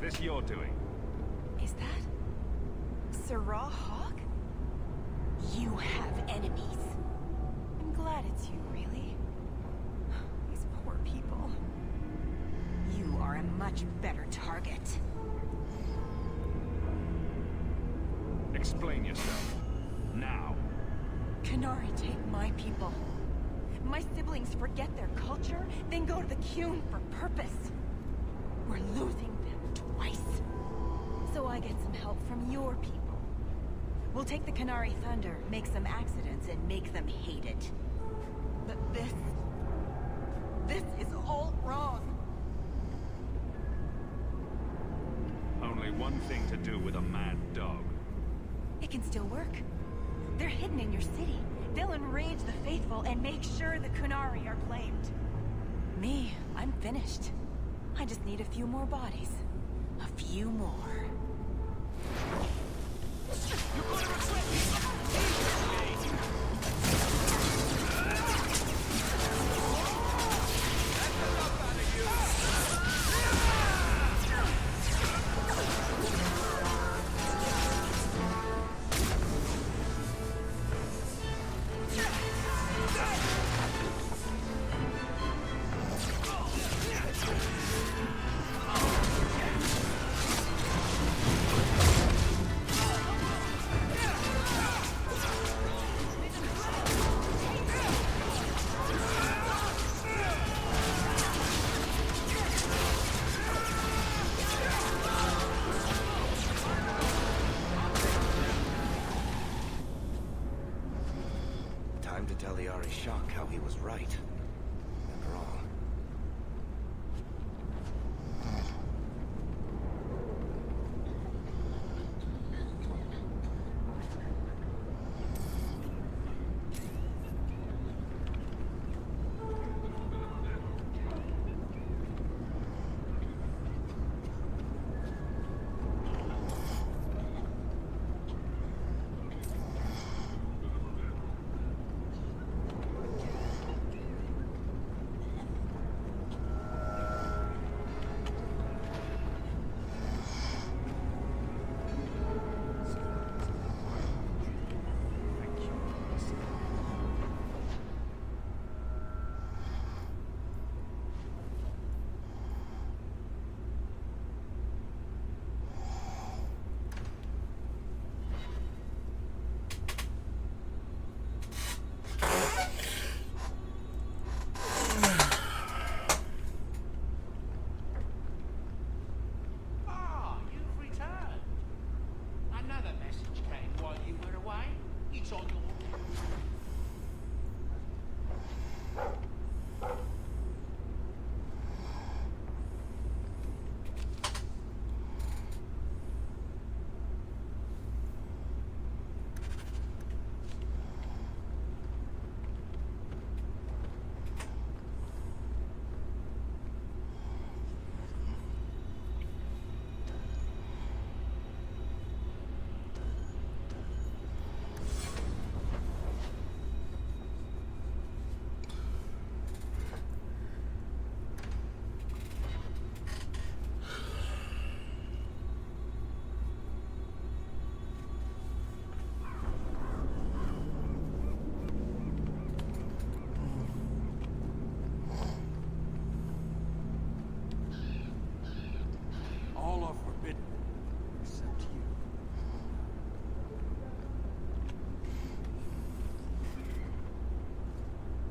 this your doing? Is that Sirrah Hawk? You have enemies. I'm glad it's you, really. These poor people. You are a much better target. Explain yourself. Now. Canary take my people. My siblings forget their culture, then go to the Qun for purpose. We're losing them twice. So I get some help from your people. We'll take the Canary Thunder, make some accidents, and make them hate it. But this is all wrong. Only one thing to do with a mad dog. It can still work. They're hidden in your city. They'll enrage the faithful and make sure the Kunari are blamed. Me, I'm finished. I just need a few more bodies. A few more. Time to tell the Ari Shock how he was right. And wrong.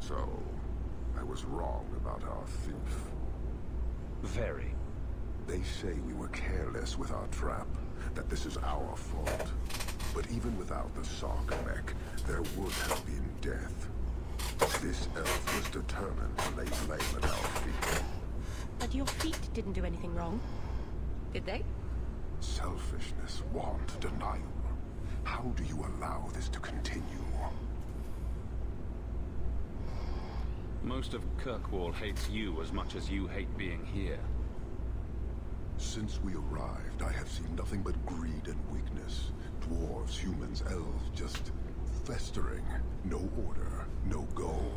So, I was wrong about our thief. Very. They say we were careless with our trap, that this is our fault. But even without the Sark mech, there would have been death. This elf was determined to lay blame at our feet. But your feet didn't do anything wrong, did they? Selfishness, want, denial. How do you allow this to continue? Most of Kirkwall hates you as much as you hate being here. Since we arrived, I have seen nothing but greed and weakness. Dwarves, humans, elves, just festering. No order, no goal.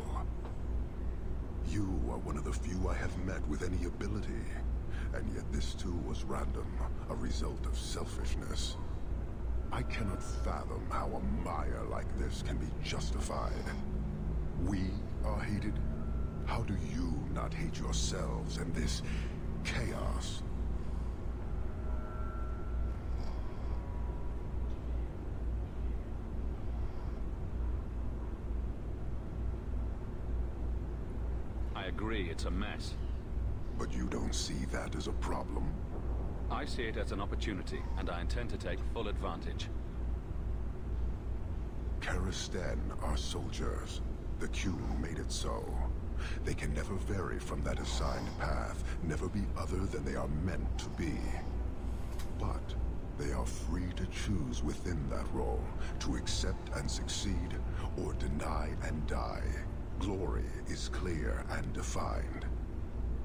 You are one of the few I have met with any ability. And yet this too was random, a result of selfishness. I cannot fathom how a mire like this can be justified. We are hated? How do you not hate yourselves and this chaos? I agree, it's a mess. But you don't see that as a problem? I see it as an opportunity, and I intend to take full advantage. Karistan are soldiers. The Qun made it so. They can never vary from that assigned path, never be other than they are meant to be. But they are free to choose within that role, to accept and succeed, or deny and die. Glory is clear and defined.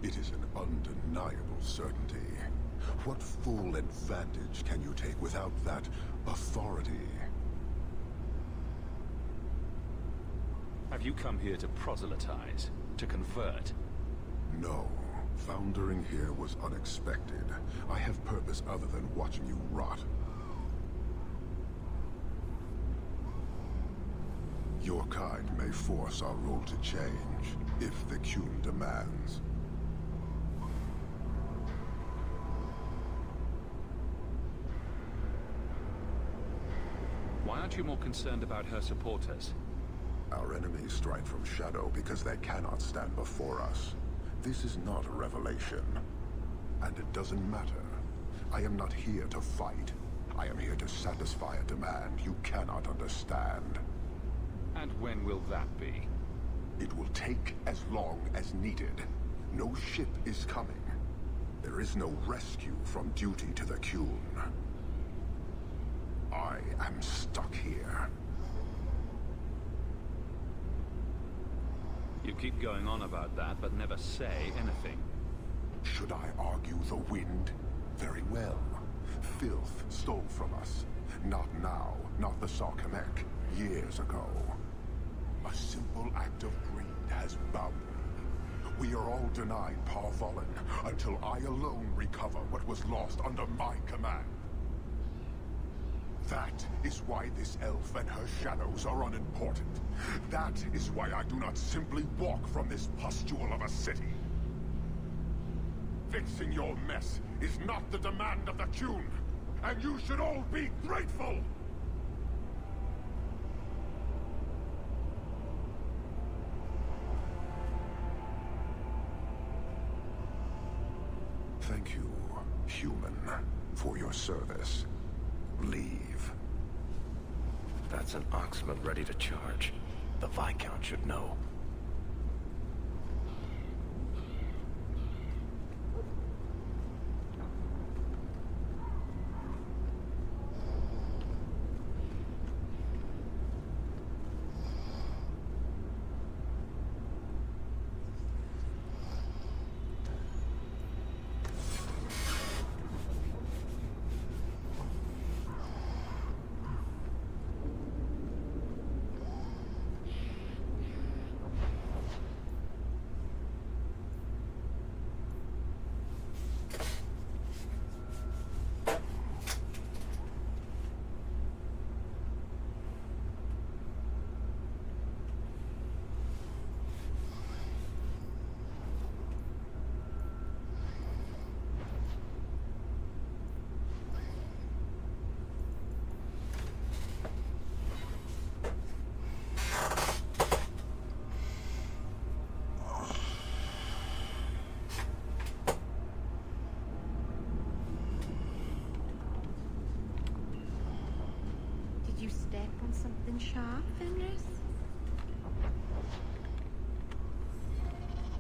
It is an undeniable certainty. What full advantage can you take without that authority? Have you come here to proselytize? To convert? No. Foundering here was unexpected. I have purpose other than watching you rot. Your kind may force our rule to change, if the Qun demands. Why aren't you more concerned about her supporters? Our enemies strike from shadow because they cannot stand before us. This is not a revelation. And it doesn't matter. I am not here to fight. I am here to satisfy a demand you cannot understand. And when will that be? It will take as long as needed. No ship is coming. There is no rescue from duty to the Qun. I am stuck here. You keep going on about that, but never say anything. Should I argue the wind? Very well. Filth stole from us. Not now, not the Sarkamek. Years ago. A simple act of greed has bound me. We are all denied Parvolen until I alone recover what was lost under my command. That is why this elf and her shadows are unimportant. That is why I do not simply walk from this pustule of a city. Fixing your mess is not the demand of the Qun, and you should all be grateful! Thank you, human, for your service. Leave. That's an Oxman ready to charge. The Viscount should know. You step on something sharp, Fenris?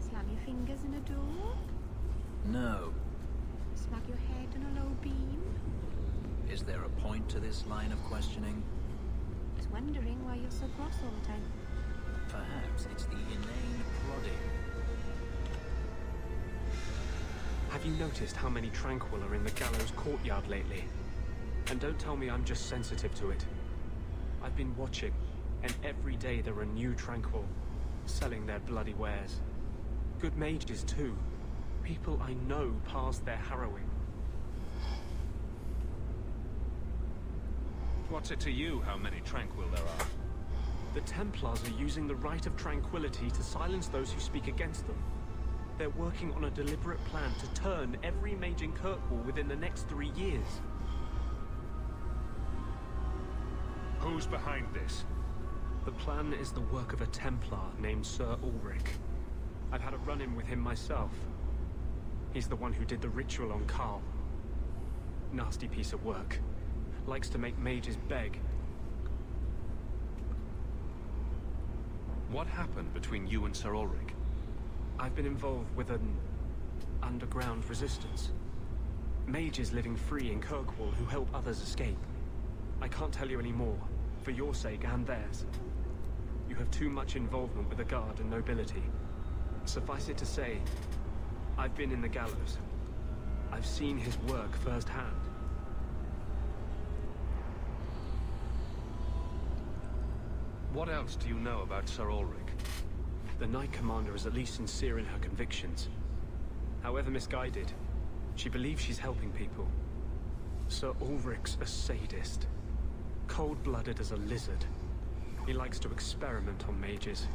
Slam your fingers in a door? No. Smack your head on a low beam? Is there a point to this line of questioning? I was wondering why you're so cross all the time. Perhaps it's the inane prodding. Have you noticed how many Tranquil are in the gallows courtyard lately? And don't tell me I'm just sensitive to it. I've been watching, and every day there are new Tranquil, selling their bloody wares. Good mages too. People I know past their harrowing. What's it to you how many Tranquil there are? The Templars are using the right of tranquility to silence those who speak against them. They're working on a deliberate plan to turn every mage in Kirkwall within the next 3 years. Who's behind this? The plan is the work of a Templar named Sir Ulrich. I've had a run-in with him myself. He's the one who did the ritual on Karl. Nasty piece of work. Likes to make mages beg. What happened between you and Sir Ulrich? I've been involved with an underground resistance. Mages living free in Kirkwall who help others escape. I can't tell you any more, for your sake and theirs. You have too much involvement with the Guard and nobility. Suffice it to say, I've been in the gallows. I've seen his work firsthand. What else do you know about Sir Ulrich? The Knight Commander is at least sincere in her convictions. However misguided, she believes she's helping people. Sir Ulrich's a sadist. Cold-blooded as a lizard. He likes to experiment on mages.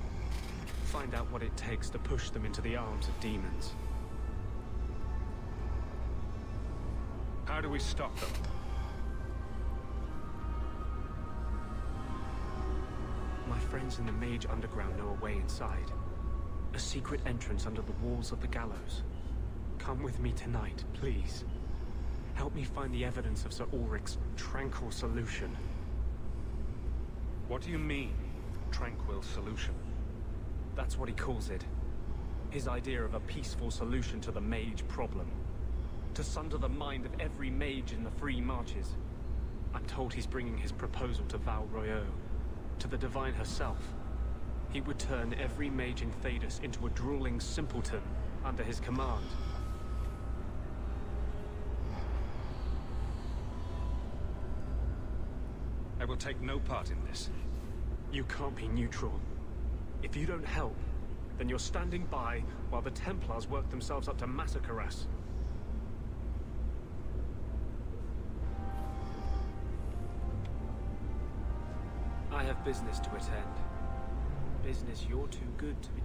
Find out what it takes to push them into the arms of demons. How do we stop them? My friends in the Mage Underground know a way inside. A secret entrance under the walls of the gallows. Come with me tonight, please. Help me find the evidence of Sir Ulrich's tranquil solution. What do you mean, tranquil solution? That's what he calls it. His idea of a peaceful solution to the mage problem. To sunder the mind of every mage in the Free Marches. I'm told he's bringing his proposal to Val Royeaux, to the Divine herself. He would turn every mage in Thedas into a drooling simpleton under his command. I will take no part in this. You can't be neutral. If you don't help, then you're standing by while the Templars work themselves up to massacre us. I have business to attend. Business you're too good to be...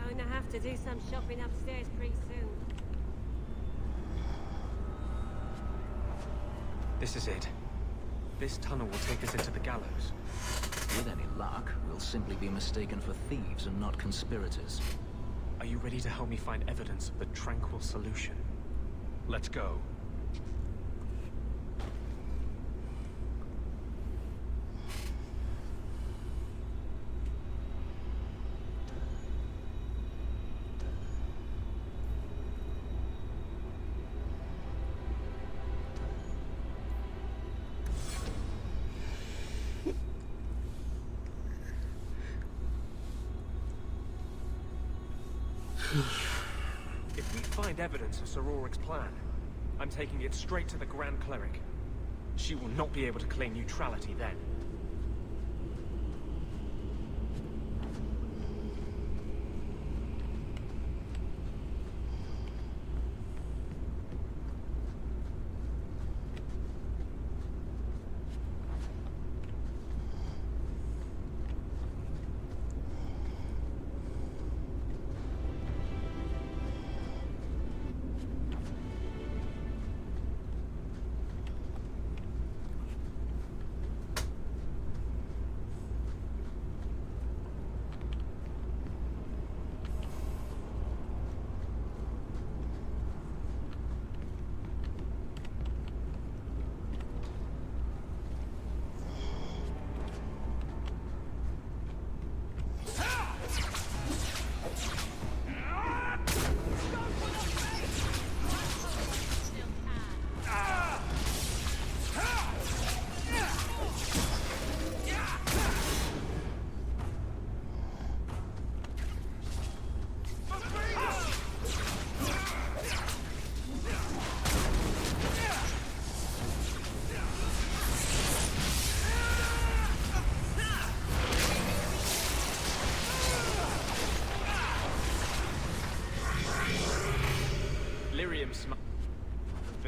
Going to have to do some shopping upstairs pretty soon. This is it. This tunnel will take us into the gallows. With any luck, we'll simply be mistaken for thieves and not conspirators. Are you ready to help me find evidence of the tranquil solution? Let's go. If we find evidence of Sir Ulrich's plan, I'm taking it straight to the Grand Cleric. She will not be able to claim neutrality then.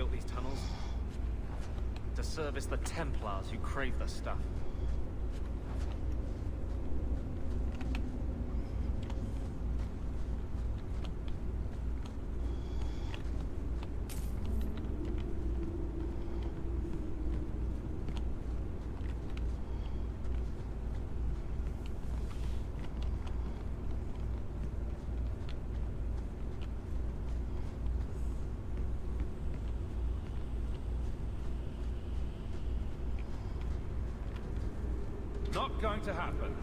built these tunnels? To service the Templars who crave the stuff. Not going to happen.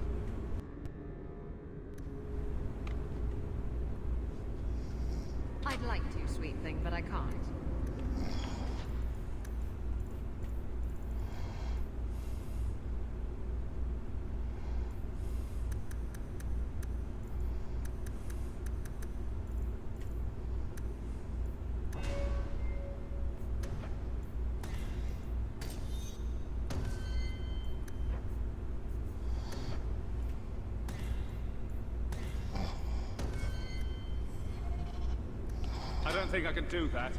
I'd like to, sweet thing, but I can't. I don't think I can do that.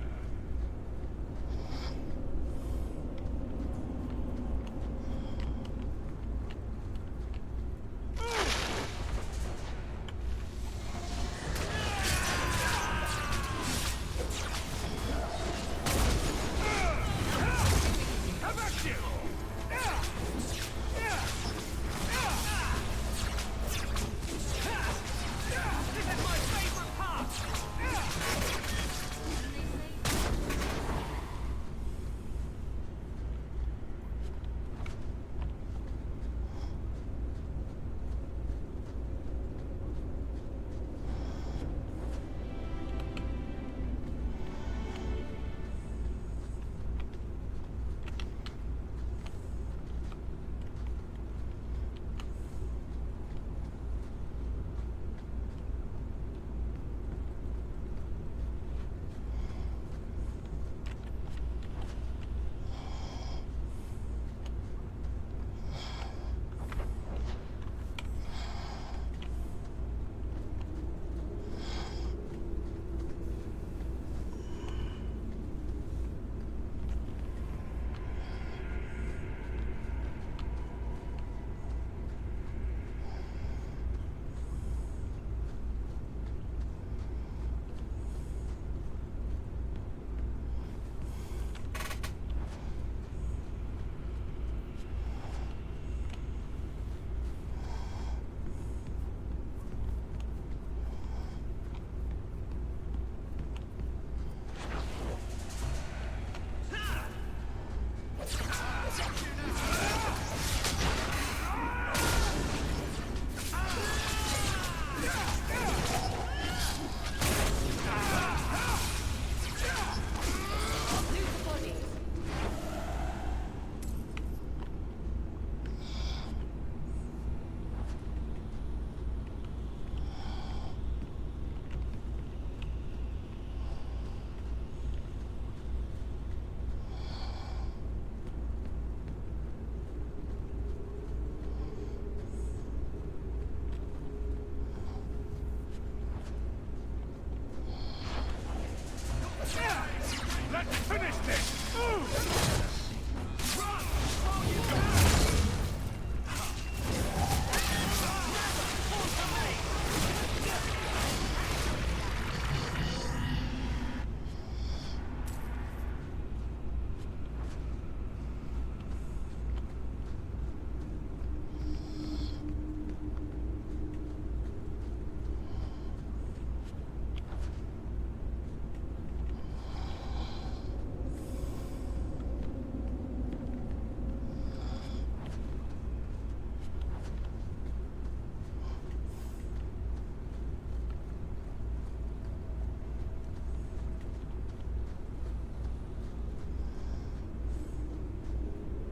Let's finish this! Move!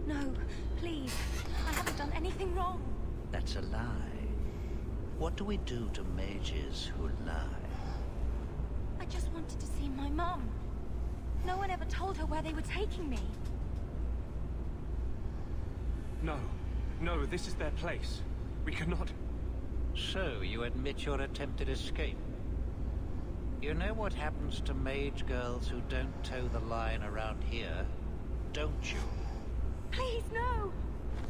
No, please. I haven't done anything wrong. That's a lie. What do we do to mages who lie? I just wanted to see my mum. No one ever told her where they were taking me. No. No, this is their place. We cannot... So, you admit your attempted escape? You know what happens to mage girls who don't toe the line around here, don't you? Please, no!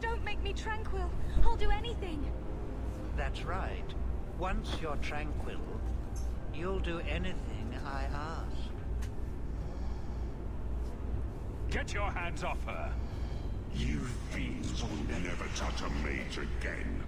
Don't make me tranquil. I'll do anything. That's right. Once you're tranquil, you'll do anything I ask. Get your hands off her! You fiends will never touch a mage again.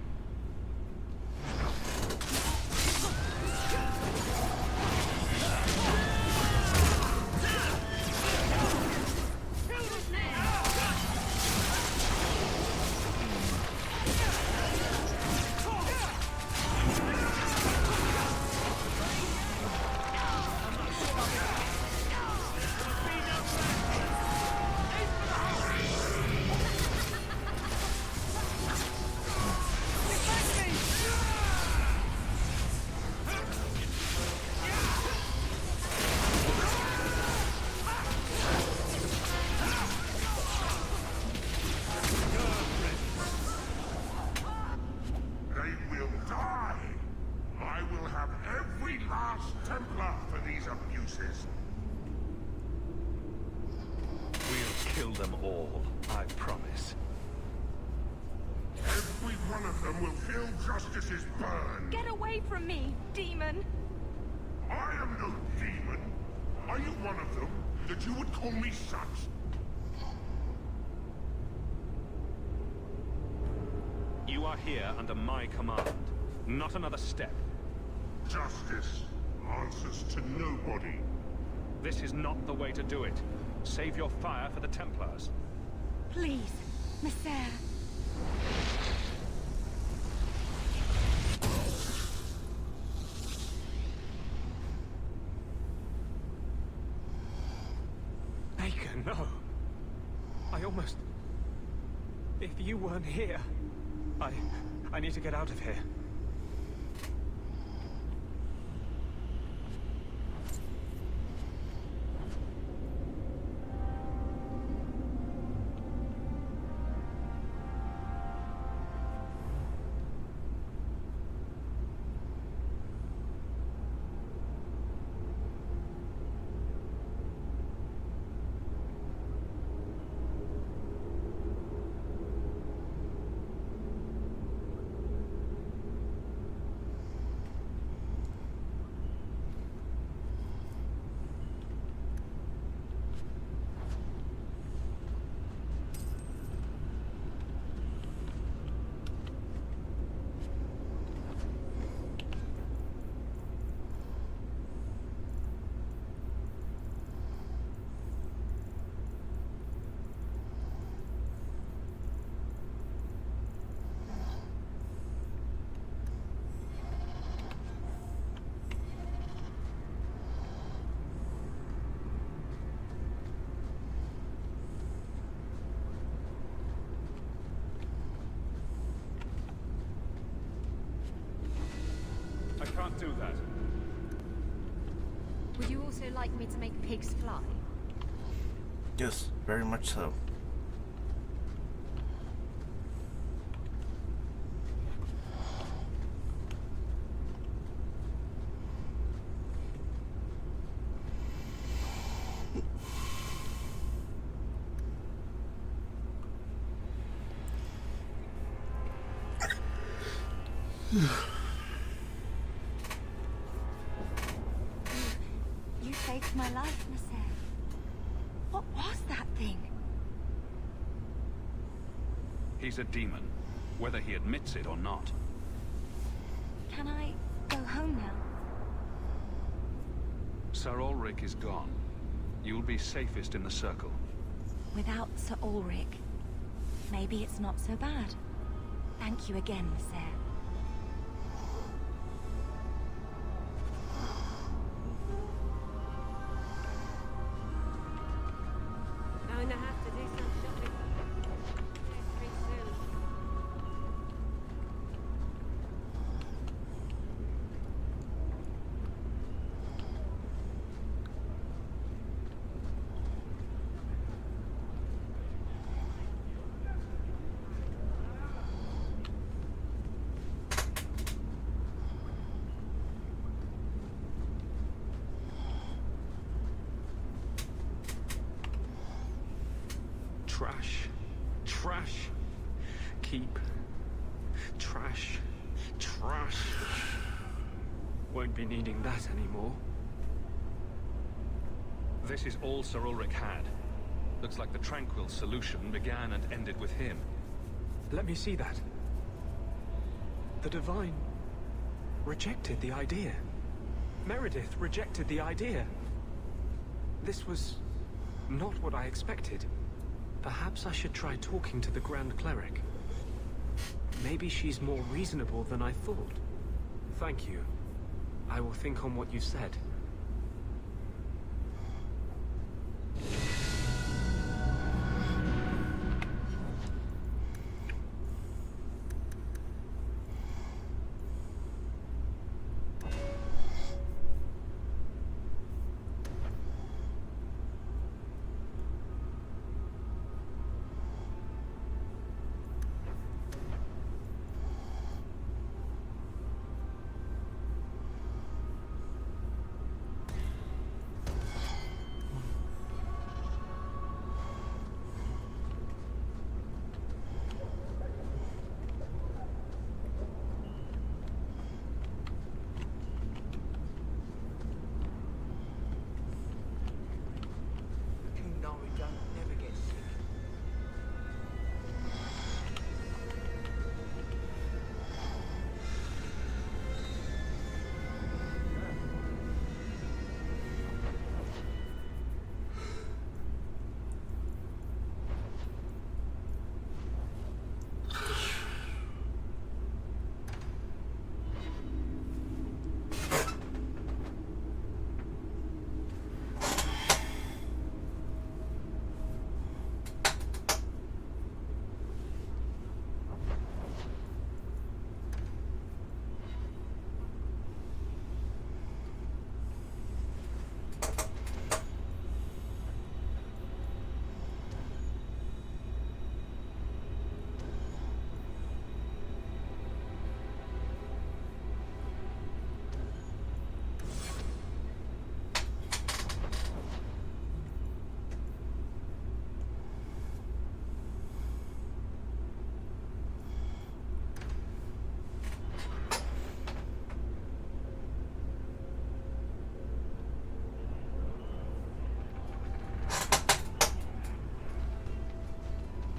Kill them all, I promise. Every one of them will feel justice's burn. Get away from me, demon! I am no demon. Are you one of them, that you would call me such? You are here under my command. Not another step. Justice answers to nobody. This is not the way to do it. Save your fire for the Templars. Please, Messer. Baker, no. I almost... If you weren't here, I need to get out of here. I can't do that. Would you also like me to make pigs fly? Yes, very much so. You saved my life, Messer. What was that thing? He's a demon, whether he admits it or not. Can I go home now? Sir Ulrich is gone. You'll be safest in the circle. Without Sir Ulrich, maybe it's not so bad. Thank you again, Messer. Going to have to do some shopping pretty soon. Trash. Trash. Keep. Trash. Trash. Won't be needing that anymore. This is all Sir Ulrich had. Looks like the Tranquil solution began and ended with him. Let me see that. The Divine rejected the idea. Meredith rejected the idea. This was not what I expected. Perhaps I should try talking to the Grand Cleric. Maybe she's more reasonable than I thought. Thank you. I will think on what you said.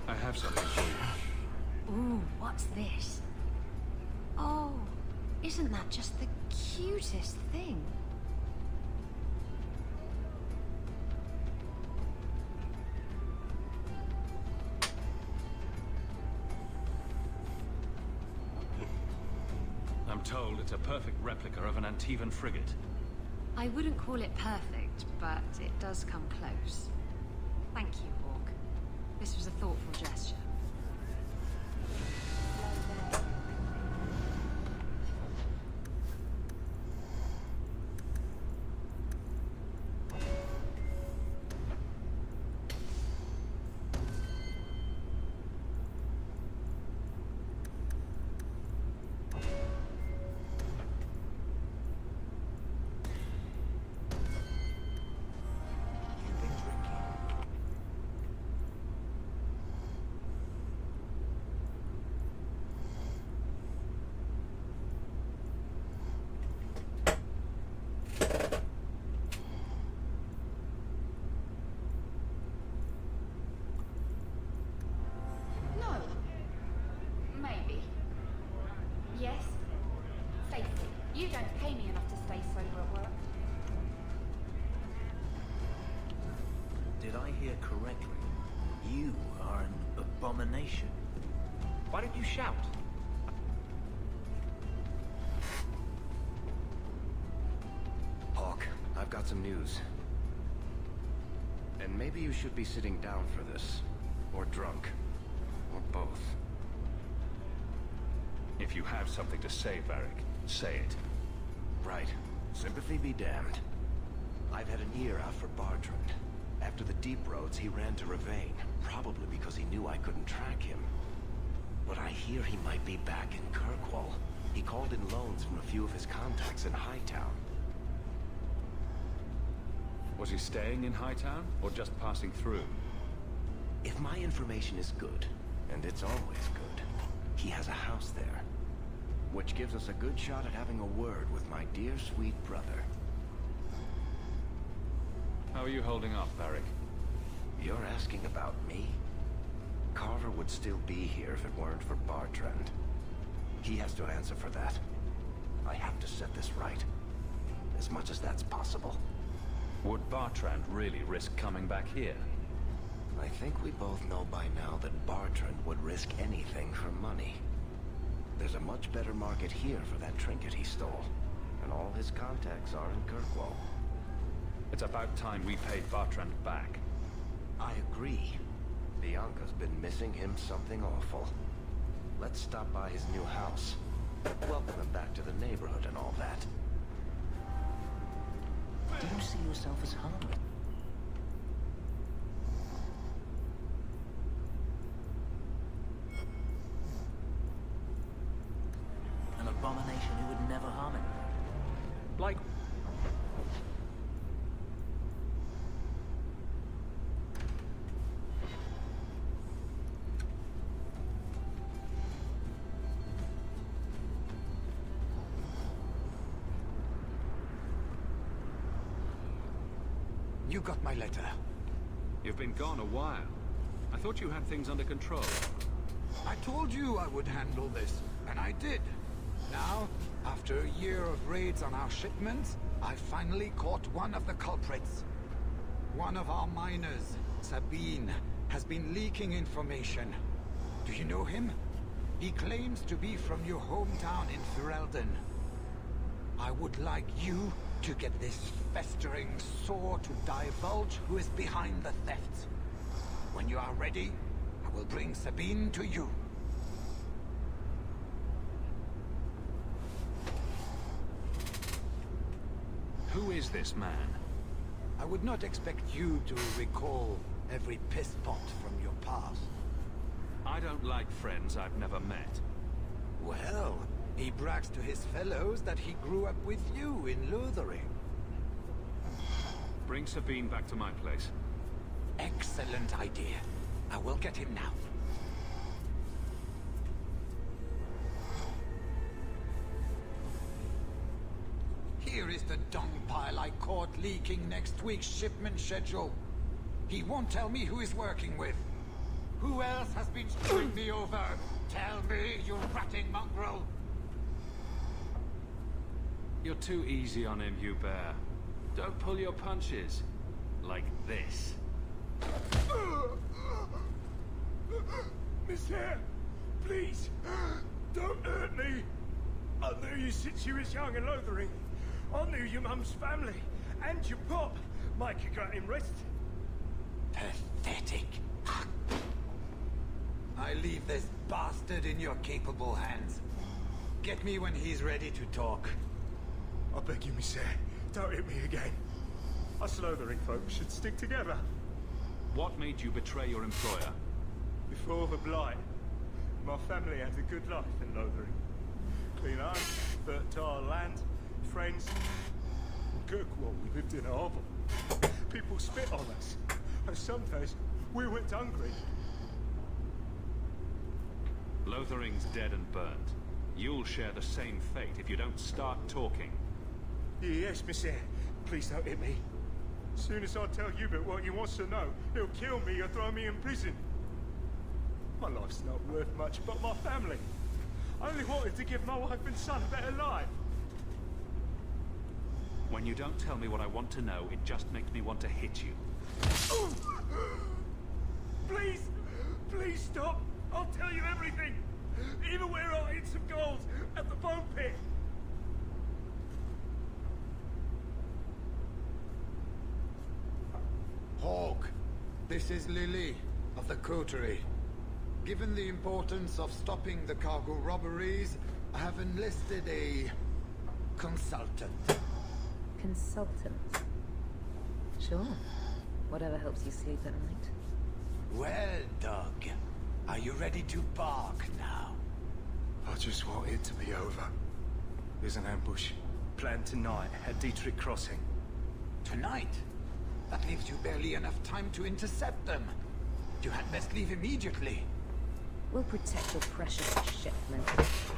I have something for you. Ooh, what's this? Oh, isn't that just the cutest thing? I'm told it's a perfect replica of an Antivan frigate. I wouldn't call it perfect, but it does come close. Thank you, Hawk. This was a thoughtful gesture. No. Maybe. Yes. Face it, you don't pay me enough to stay sober at work. Did I hear correctly? You are an abomination. Why don't you shout? Hawk, I've got some news. And maybe you should be sitting down for this. Or drunk. Or both. If you have something to say, Varric, say it. Right. Sympathy be damned. I've had an ear out for Bartrand. After the deep roads, he ran to Ravane, probably because he knew I couldn't track him. But I hear he might be back in Kirkwall. He called in loans from a few of his contacts in Hightown. Was he staying in Hightown, or just passing through? If my information is good, and it's always good, he has a house there. Which gives us a good shot at having a word with my dear sweet brother. How are you holding up, Varric? You're asking about me? Carver would still be here if it weren't for Bartrand. He has to answer for that. I have to set this right. As much as that's possible. Would Bartrand really risk coming back here? I think we both know by now that Bartrand would risk anything for money. There's a much better market here for that trinket he stole. And all his contacts are in Kirkwall. It's about time we paid Bartrand back. I agree. Bianca's been missing him something awful. Let's stop by his new house. Welcome him back to the neighborhood and all that. Do you see yourself as harmless? An abomination who would never harm anyone. Like... You got my letter. You've been gone a while. I thought you had things under control. I told you I would handle this, and I did. Now, after a year of raids on our shipments, I finally caught one of the culprits. One of our miners, Sabine, has been leaking information. Do you know him? He claims to be from your hometown in Ferelden. I would like you to get this festering sore to divulge who is behind the thefts. When you are ready, I will bring Sabine to you. Who is this man? I would not expect you to recall every piss pot from your past. I don't like friends I've never met. Well, he brags to his fellows that he grew up with you in Lothering. Bring Sabine back to my place. Excellent idea. I will get him now. Here is the dung pile I caught leaking next week's shipment schedule. He won't tell me who he's working with. Who else has been screwing me over? Tell me, you ratting mongrel! You're too easy on him, Hubert. Don't pull your punches. Like this. Monsieur, please, don't hurt me. I knew you since you was young and Lothering. I knew your mum's family, and your pop. Micah got him arrested. Pathetic. I leave this bastard in your capable hands. Get me when he's ready to talk. I beg you, monsieur, don't hit me again. Us Lothering folks should stick together. What made you betray your employer? Before the Blight, my family had a good life in Lothering. Clean home, fertile land, friends. In Kirkwall, we lived in a hovel. People spit on us, and some days we went hungry. Lothering's dead and burnt. You'll share the same fate if you don't start talking. Yes, monsieur. Please don't hit me. Soon as I tell Hubert what he wants to know, he'll kill me or throw me in prison. My life's not worth much, but my family. I only wanted to give my wife and son a better life. When you don't tell me what I want to know, it just makes me want to hit you. Please! Please stop! I'll tell you everything! Even where I hid some gold at the bone pit! Hawk, this is Lily of the Coterie. Given the importance of stopping the cargo robberies, I have enlisted a consultant. Consultant? Sure. Whatever helps you sleep at night. Well, Doug, are you ready to bark now? I just want it to be over. There's an ambush planned tonight at Dietrich Crossing. Tonight? That leaves you barely enough time to intercept them. You had best leave immediately. We'll protect your precious shipment,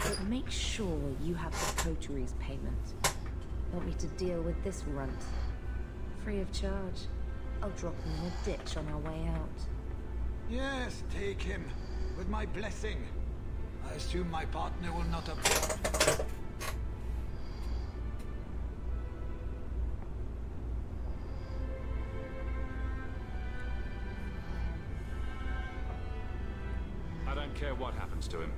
but make sure you have the coteries payment. Want me to deal with this runt? Free of charge. I'll drop him in a ditch on our way out. Yes, take him. With my blessing. I assume my partner will not object. I don't care what happens to him.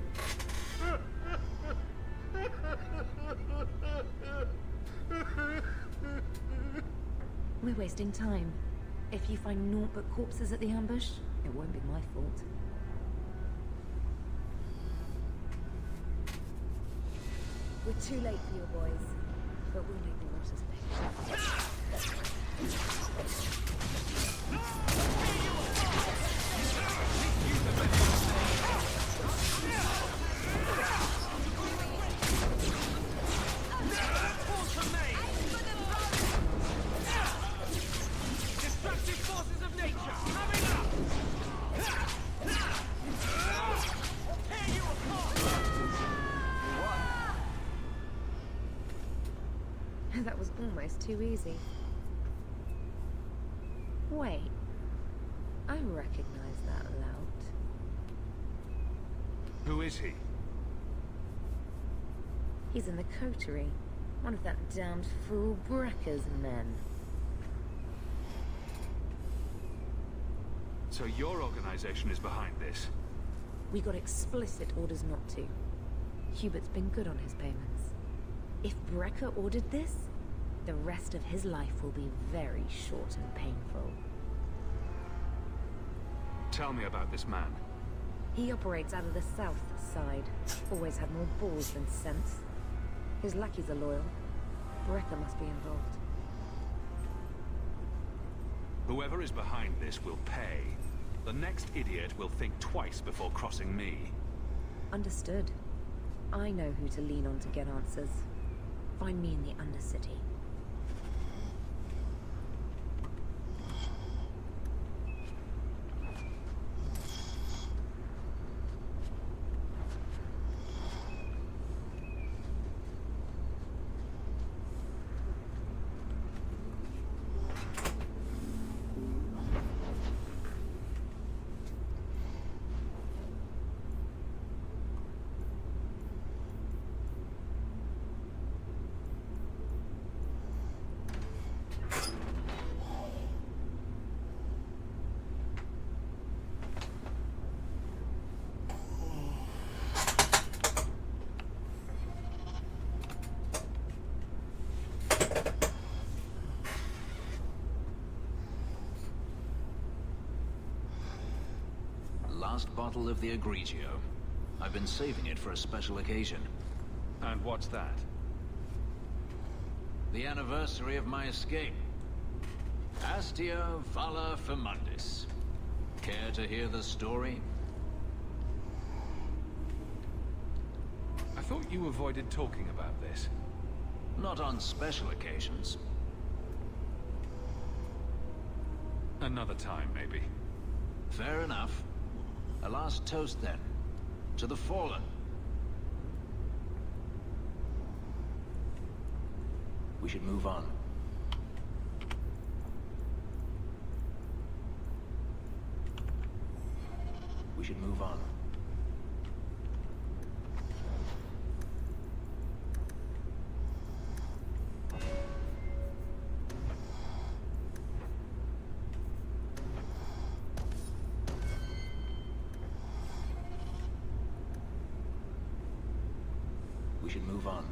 We're wasting time. If you find naught but corpses at the ambush, it won't be my fault. We're too late for you boys, but we'll make the waters pay. Destructive forces of nature, coming up! Tear you apart! That was almost too easy. Wait. I recognize that lout. Who is he? He's in the coterie. One of that damned fool Brekker's men. So your organization is behind this? We got explicit orders not to. Hubert's been good on his payments. If Brecker ordered this, the rest of his life will be very short and painful. Tell me about this man. He operates out of the south side. Always had more balls than sense. His lackeys are loyal. Brecker must be involved. Whoever is behind this will pay. The next idiot will think twice before crossing me. Understood. I know who to lean on to get answers. Find me in the Undercity. Last bottle of the Egregio. I've been saving it for a special occasion. And what's that? The anniversary of my escape. Astia Vala Firmundis. Care to hear the story? I thought you avoided talking about this. Not on special occasions. Another time, maybe. Fair enough. A last toast, then. To the fallen. We should move on. We should move on. We should move on.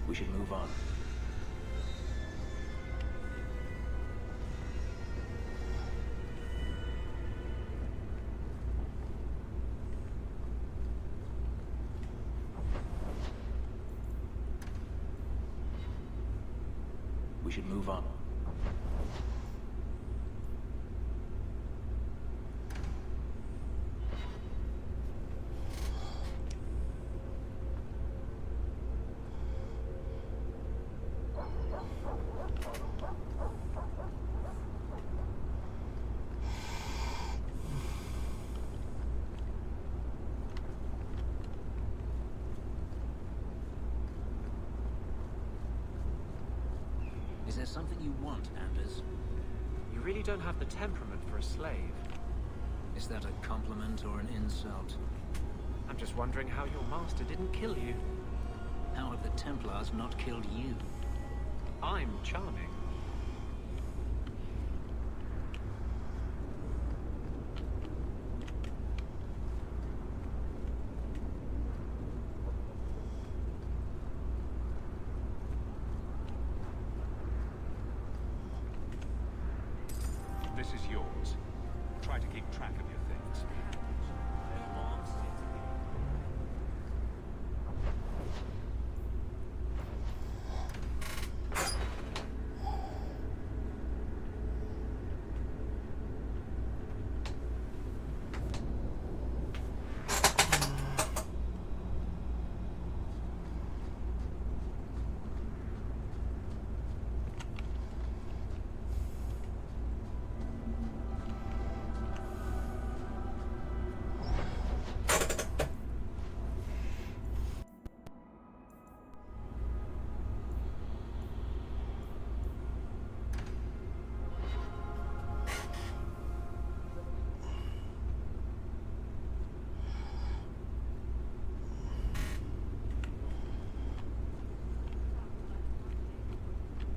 We should move on. We should move on. something you want, Anders? You really don't have the temperament for a slave. Is that a compliment or an insult? I'm just wondering how your master didn't kill you. How have the Templars not killed you? I'm charming. This is yours. Try to keep track of your things.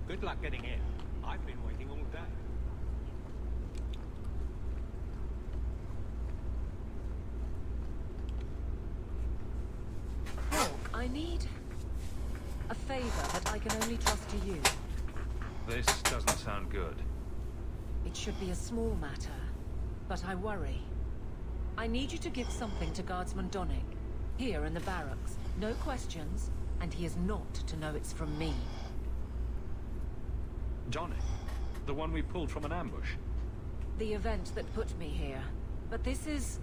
Good luck getting in. I've been waiting all day. Hawk, I need a favor that I can only trust to you. This doesn't sound good. It should be a small matter, but I worry. I need you to give something to Guardsman Donnick, here in the barracks. No questions, and he is not to know it's from me. Donnick? The one we pulled from an ambush? The event that put me here. But this is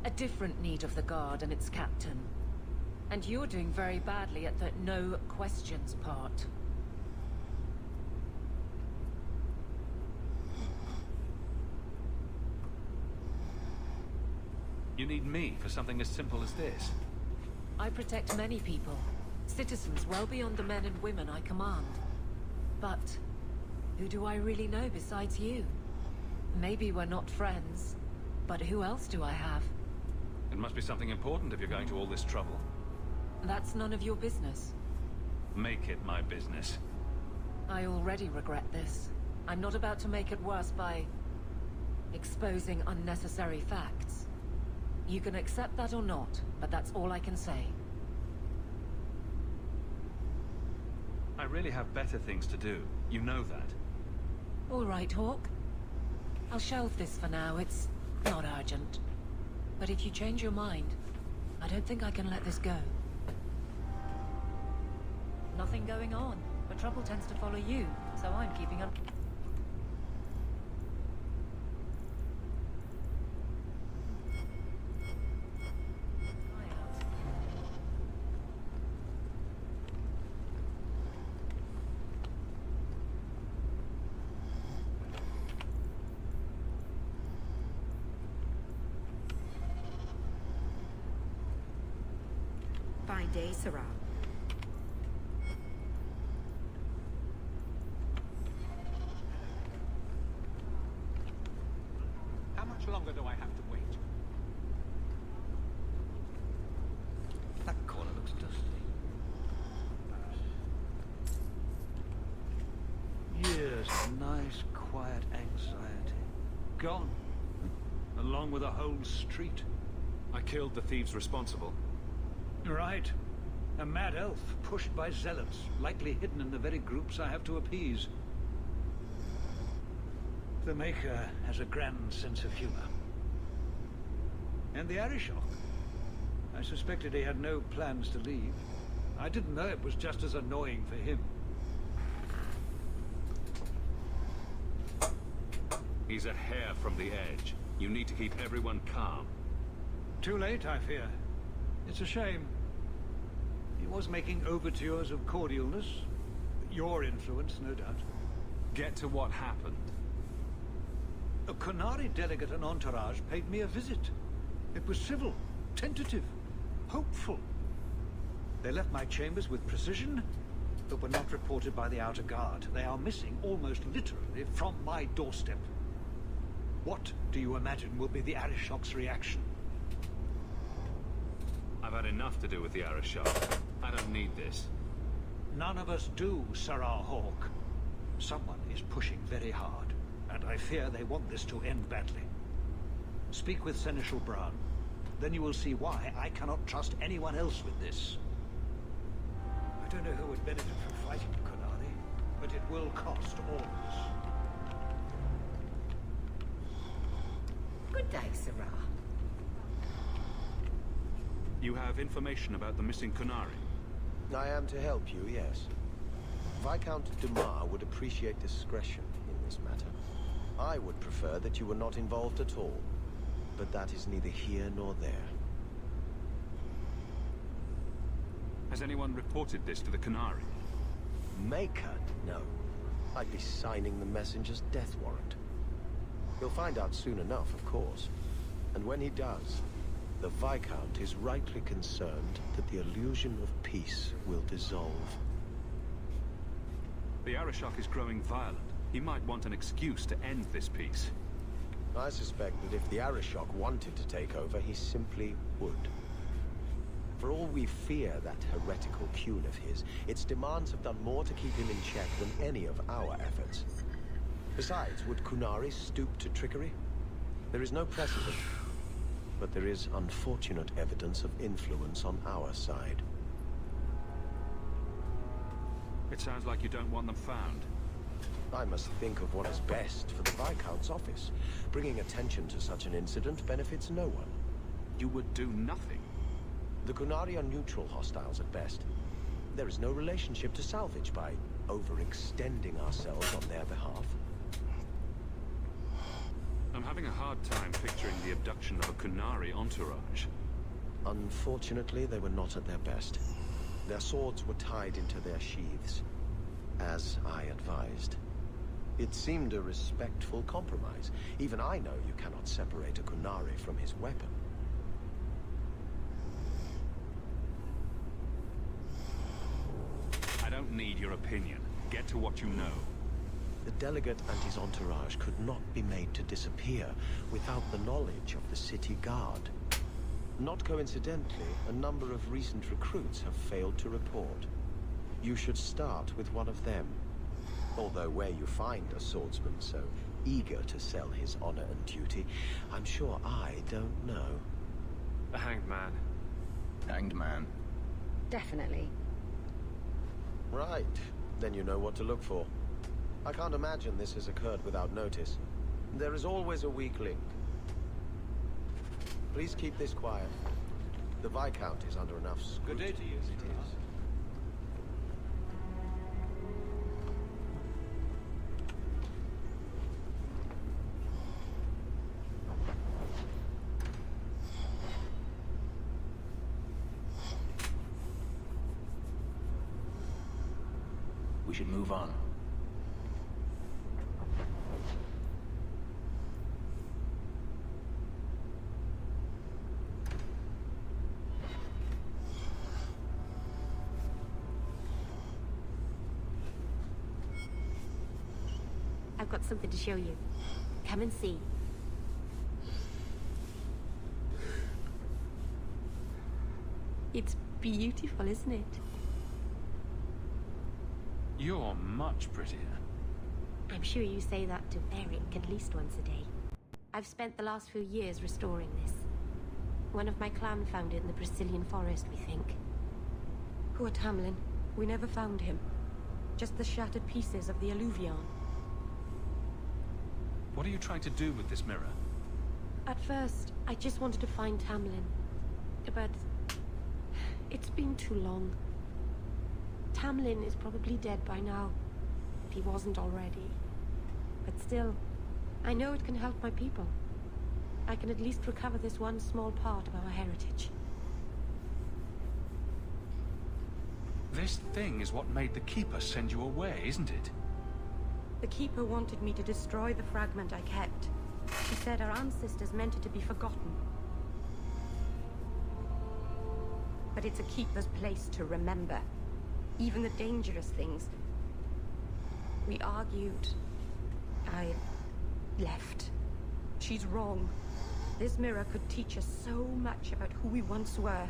a different need of the Guard and its captain. And you're doing very badly at the no questions part. You need me for something as simple as this? I protect many people. Citizens well beyond the men and women I command. But who do I really know besides you? Maybe we're not friends, but who else do I have? It must be something important if you're going to all this trouble. That's none of your business. Make it my business. I already regret this. I'm not about to make it worse by exposing unnecessary facts. You can accept that or not, but that's all I can say. I really have better things to do. You know that. All right, Hawk. I'll shelve this for now. It's not urgent. But if you change your mind, I don't think I can let this go. Nothing going on, but trouble tends to follow you, so I'm keeping up. Fine day, Sarah. How much longer do I have to wait? That corner looks dusty. Years of nice, quiet anxiety. Gone. Along with a whole street. I killed the thieves responsible. Right. A mad elf pushed by zealots, likely hidden in the very groups I have to appease. The Maker has a grand sense of humor. And the Arishok. I suspected he had no plans to leave. I didn't know it was just as annoying for him. He's a hair from the edge. You need to keep everyone calm. Too late, I fear. It's a shame. He was making overtures of cordialness. Your influence, no doubt. Get to what happened. A Qunari delegate and entourage paid me a visit. It was civil, tentative, hopeful. They left my chambers with precision, but were not reported by the outer guard. They are missing almost literally from my doorstep. What do you imagine will be the Arishok's reaction? I've had enough to do with the Arishok. I don't need this. None of us do, Sarah Hawk. Someone is pushing very hard, and I fear they want this to end badly. Speak with Seneschal Brown. Then you will see why I cannot trust anyone else with this. I don't know who would benefit from fighting Kunari, but it will cost all of us. Good day, Sarah. You have information about the missing Kunari? I am to help you, yes. Viscount Dumas would appreciate discretion in this matter. I would prefer that you were not involved at all, but that is neither here nor there. Has anyone reported this to the Kunari? Maker? No. I'd be signing the messenger's death warrant. He'll find out soon enough, of course. And when he does, the Viscount is rightly concerned that the illusion of peace will dissolve. The Arishok is growing violent. He might want an excuse to end this peace. I suspect that if the Arishok wanted to take over, he simply would. For all we fear that heretical Qun of his, its demands have done more to keep him in check than any of our efforts. Besides, would Kunari stoop to trickery? There is no precedent, but there is unfortunate evidence of influence on our side. It sounds like you don't want them found. I must think of what is best for the Viscount's office. Bringing attention to such an incident benefits no one. You would do nothing. The Kunari are neutral hostiles at best. There is no relationship to salvage by overextending ourselves on their behalf. I'm having a hard time picturing the abduction of a Kunari entourage. Unfortunately, they were not at their best. Their swords were tied into their sheaths, as I advised. It seemed a respectful compromise. Even I know you cannot separate a Kunari from his weapon. I don't need your opinion. Get to what you know. The delegate and his entourage could not be made to disappear without the knowledge of the city guard. Not coincidentally, a number of recent recruits have failed to report. You should start with one of them. Although where you find a swordsman so eager to sell his honor and duty, I'm sure I don't know. A hanged man. Hanged man? Definitely. Right. Then you know what to look for. I can't imagine this has occurred without notice. There is always a weak link. Please keep this quiet. The Viscount is under enough scrutiny. Good day to you, as it is. We should move on. I've got something to show you. Come and see. It's beautiful, isn't it? You're much prettier. I'm sure you say that to Eric at least once a day. I've spent the last few years restoring this. One of my clan found it in the Brazilian forest, we think. Poor Tamlin. We never found him. Just the shattered pieces of the alluvion. What are you trying to do with this mirror? At first, I just wanted to find Tamlin. But it's been too long. Tamlin is probably dead by now, if he wasn't already. But still, I know it can help my people. I can at least recover this one small part of our heritage. This thing is what made the Keeper send you away, isn't it? The Keeper wanted me to destroy the fragment I kept. She said our ancestors meant it to be forgotten. But it's a Keeper's place to remember. even the dangerous things. We argued. I left. She's wrong. This mirror could teach us so much about who we once were.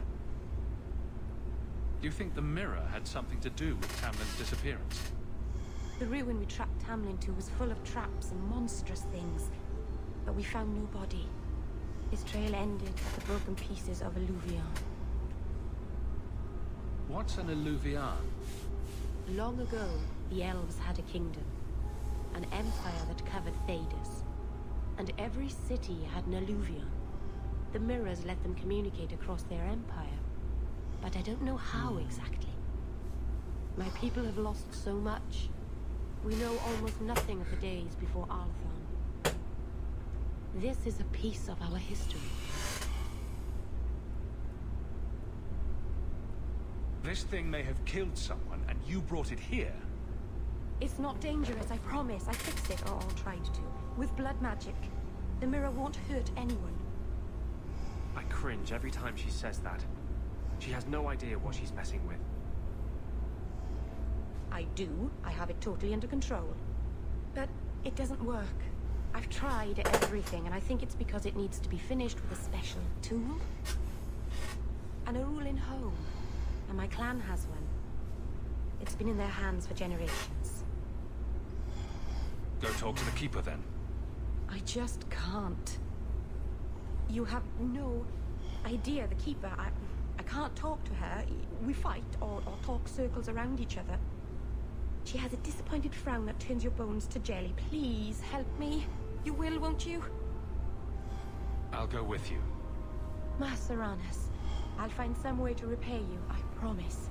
You think the mirror had something to do with Tamlin's disappearance? The ruin we trapped Tamlin to was full of traps and monstrous things, but we found no body. His trail ended at the broken pieces of Illuvian. What's an Illuvian? Long ago, the elves had a kingdom, an empire that covered Thedas, and every city had an Illuvian. The mirrors let them communicate across their empire, but I don't know how exactly. My people have lost so much. We know almost nothing of the days before Althon. This is a piece of our history. This thing may have killed someone, and you brought it here. It's not dangerous, I promise. I fixed it, or tried to, with blood magic. The mirror won't hurt anyone. I cringe every time she says that. She has no idea what she's messing with. I do. I have it totally under control. But it doesn't work. I've tried everything, and I think it's because it needs to be finished with a special tool. An Arulin home. And my clan has one. It's been in their hands for generations. Go talk to the Keeper, then. I just can't. You have no idea, the Keeper. I can't talk to her. We fight or talk circles around each other. She has a disappointed frown that turns your bones to jelly. Please, help me. You will, won't you? I'll go with you. Maseranas, I'll find some way to repay you, I promise.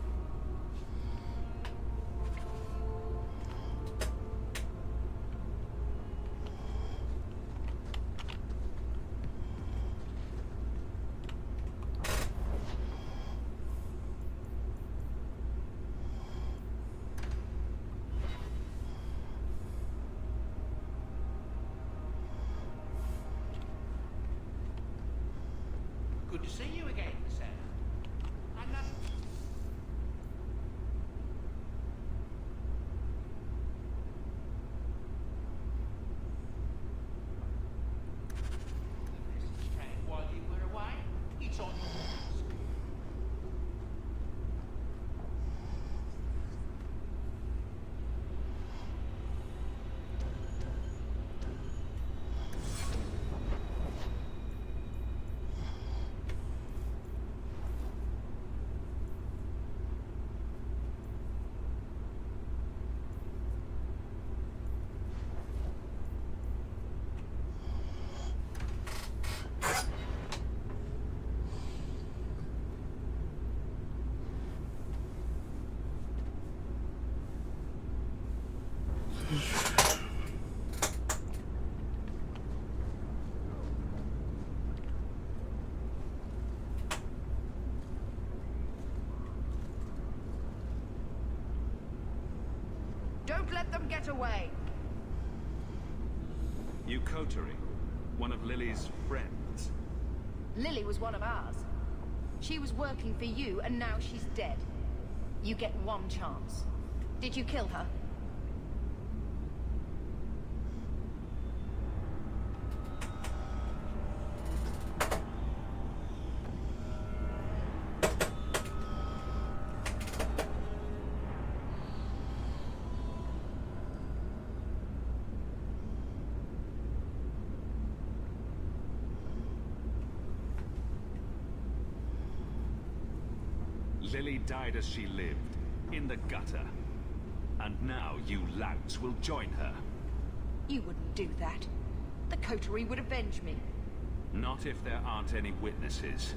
Good to see you again, Sam. I'm not... While you were away, it's on your desk. Don't let them get away! You Coterie, one of Lily's friends. Lily was one of ours. She was working for you, and now she's dead. You get one chance. Did you kill her? Lily died as she lived, in the gutter. And now you louts will join her. You wouldn't do that. The Coterie would avenge me. Not if there aren't any witnesses.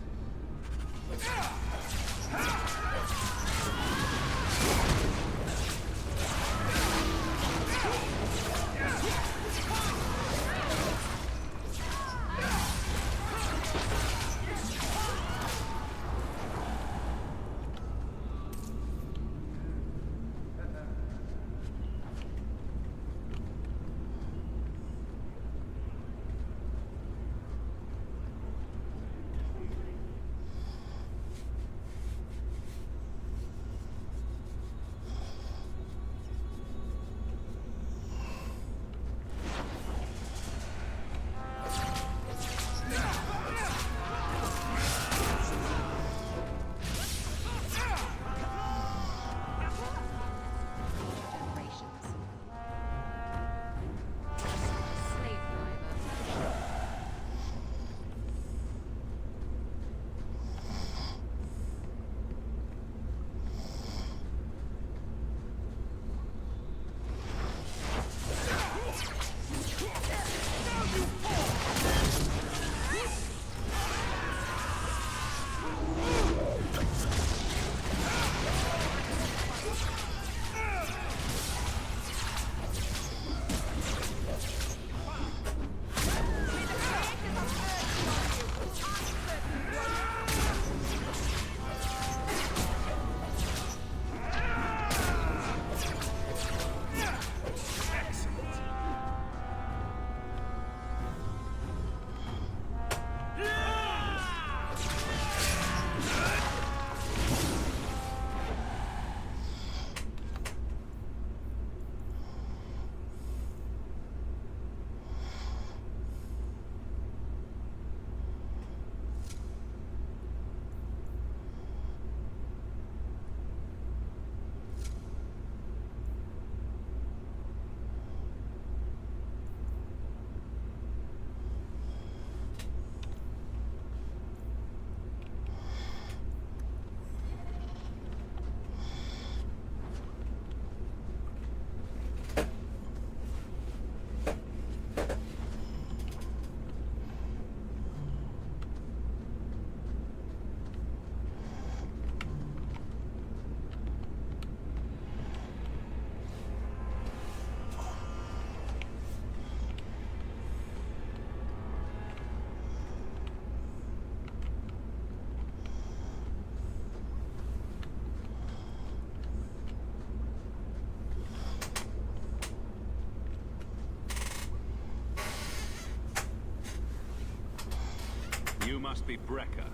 You must be Brecker.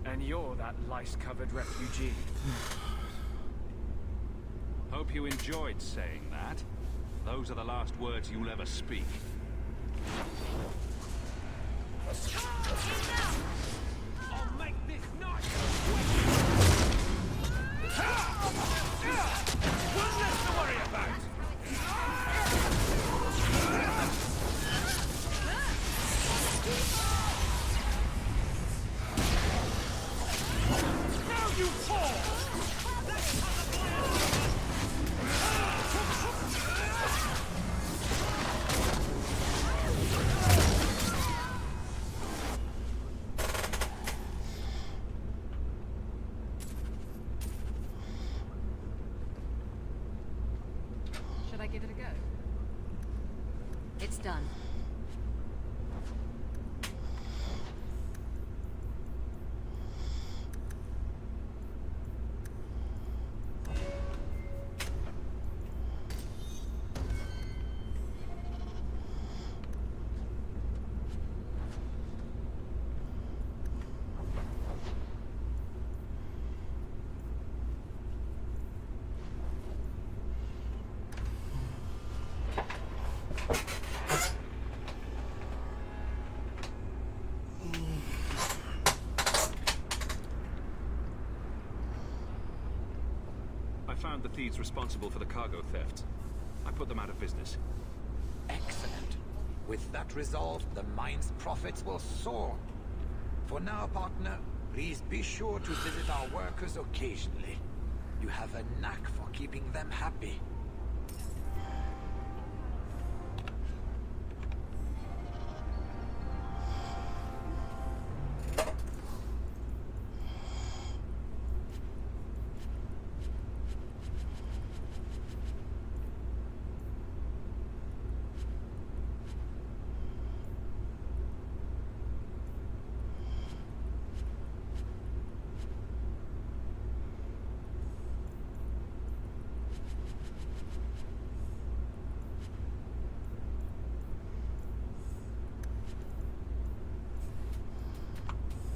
And you're that lice-covered refugee. Hope you enjoyed saying that. Those are the last words you'll ever speak. I'll make this nice. One less to worry about. Now you fall. Should I give it a go? It's done. I found the thieves responsible for the cargo theft. I put them out of business. Excellent. With that resolved, the mine's profits will soar. For now, partner, please be sure to visit our workers occasionally. You have a knack for keeping them happy.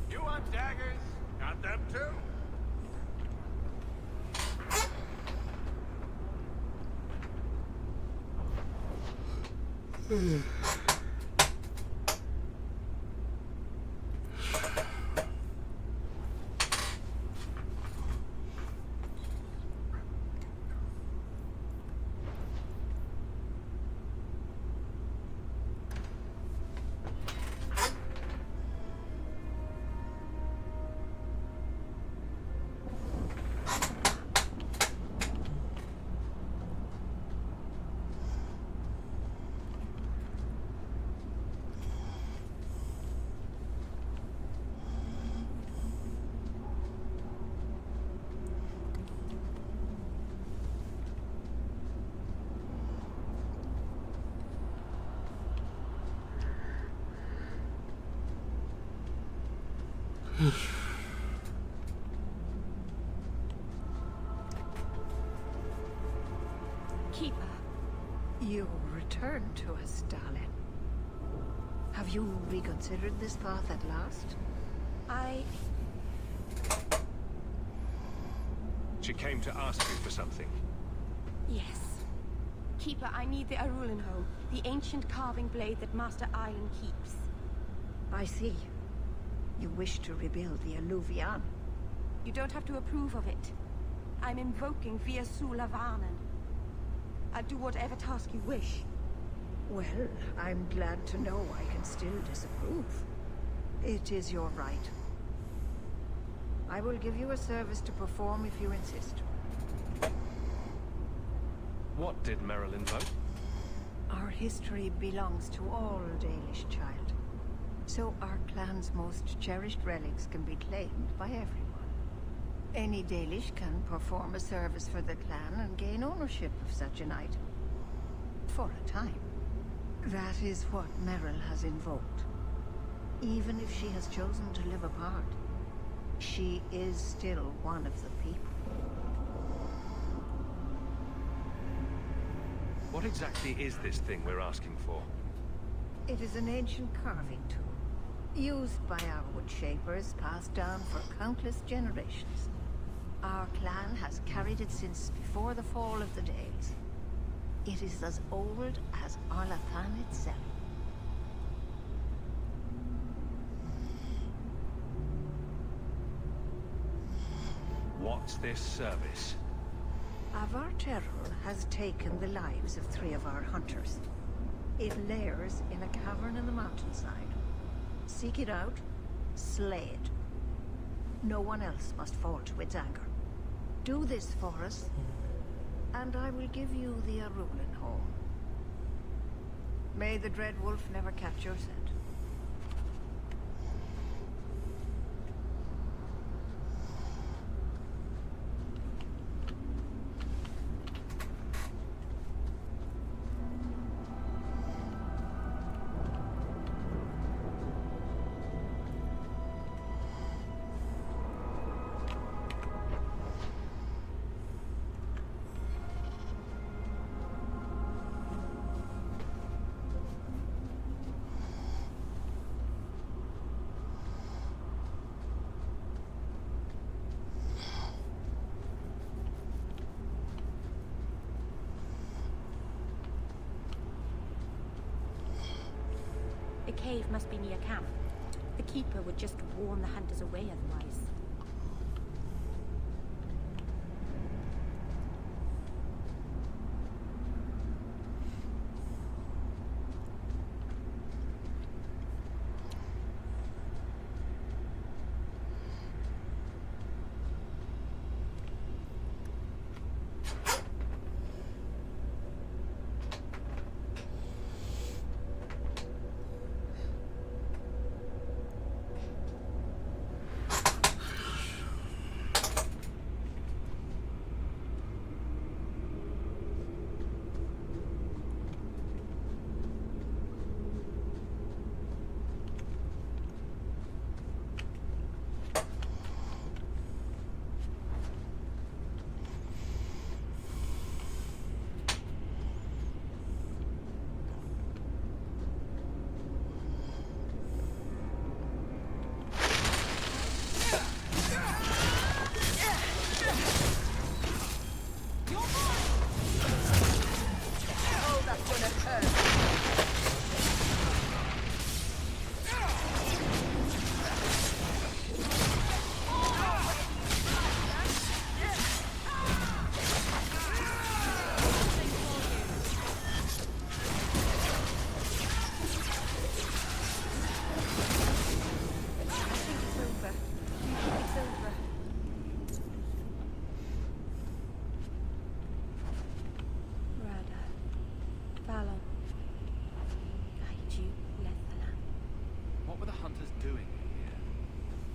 You want daggers? Got them too. Keeper, you returned to us, darling. Have you reconsidered this path at last? She came to ask you for something. Yes. Keeper, I need the Arulinho, the ancient carving blade that Master Island keeps. I see. You wish to rebuild the Alluvian. You don't have to approve of it. I'm invoking Via Sulavanen. I'll do whatever task you wish. Well, I'm glad to know I can still disapprove. It is your right. I will give you a service to perform if you insist. What did Merrill invoke? Our history belongs to all Dalish, child. So our clan's most cherished relics can be claimed by everyone. Any Dalish can perform a service for the clan and gain ownership of such an item. For a time. That is what Merrill has invoked. Even if she has chosen to live apart, she is still one of the people. What exactly is this thing we're asking for? It is an ancient carving tool. Used by our wood shapers, passed down for countless generations. Our clan has carried it since before the fall of the Dales. It is as old as Arlathan itself. What's this service? Avar Terror has taken the lives of 3 of our hunters. It lairs in a cavern in the mountainside. Seek it out, slay it. No one else must fall to its anger. Do this for us, and I will give you the Arulin home. May the Dread Wolf never catch your scent. The cave must be near camp. The Keeper would just warn the hunters away otherwise.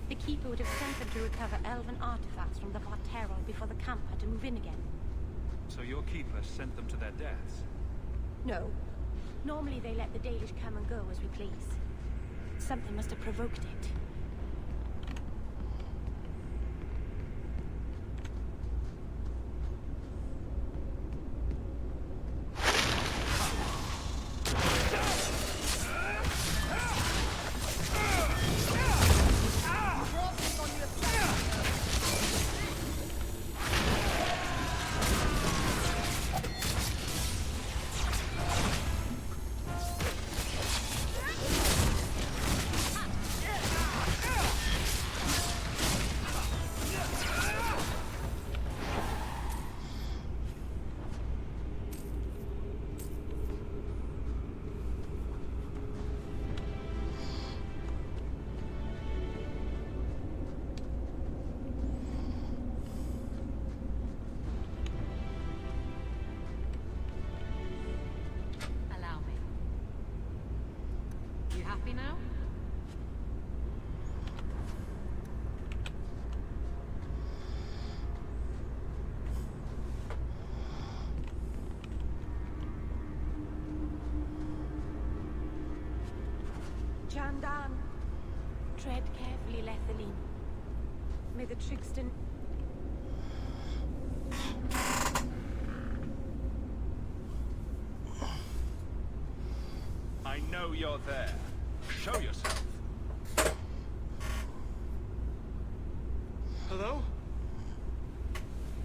The Keeper would have sent them to recover elven artifacts from the Varterol before the camp had to move in again. So your keeper sent them to their deaths? No. Normally they let the Dalish come and go as we please. Something must have provoked it. Happy now? Jandan. Tread carefully, Lethaline. May the Trigston... I know you're there. Show yourself. Hello?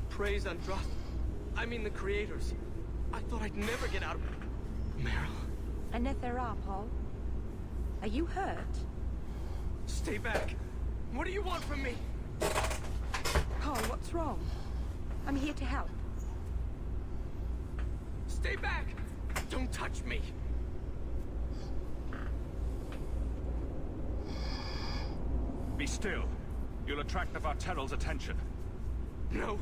Praise Androth. I mean the creators. I thought I'd never get out of... Meryl. Anethera, Paul. Are you hurt? Stay back. What do you want from me? Paul, what's wrong? I'm here to help. Stay back! Don't touch me! Be still. You'll attract the Varterral's attention. No!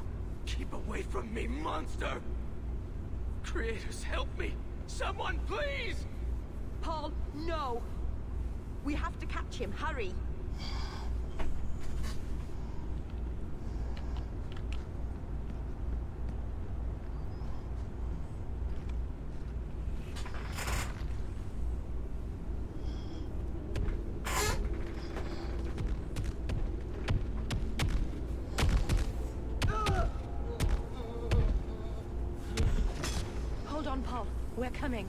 Keep away from me, monster! Creators, help me! Someone, please! Paul, no! We have to catch him. Hurry! Hold on, Paul. We're coming.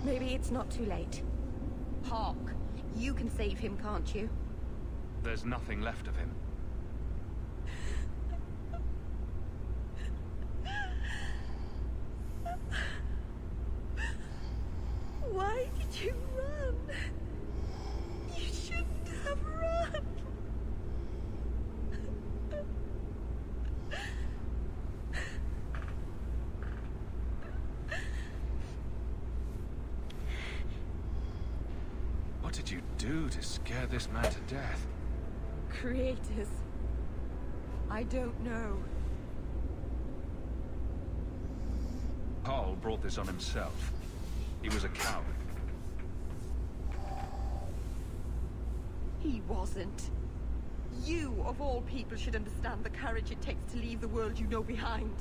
Maybe it's not too late. Hawk, you can save him, can't you? There's nothing left of him. Why did you run? You shouldn't have run. What did you do to scare this man to death? Creators. I don't know. Paul brought this on himself. He was a coward. He wasn't. You, of all people, should understand the courage it takes to leave the world you know behind.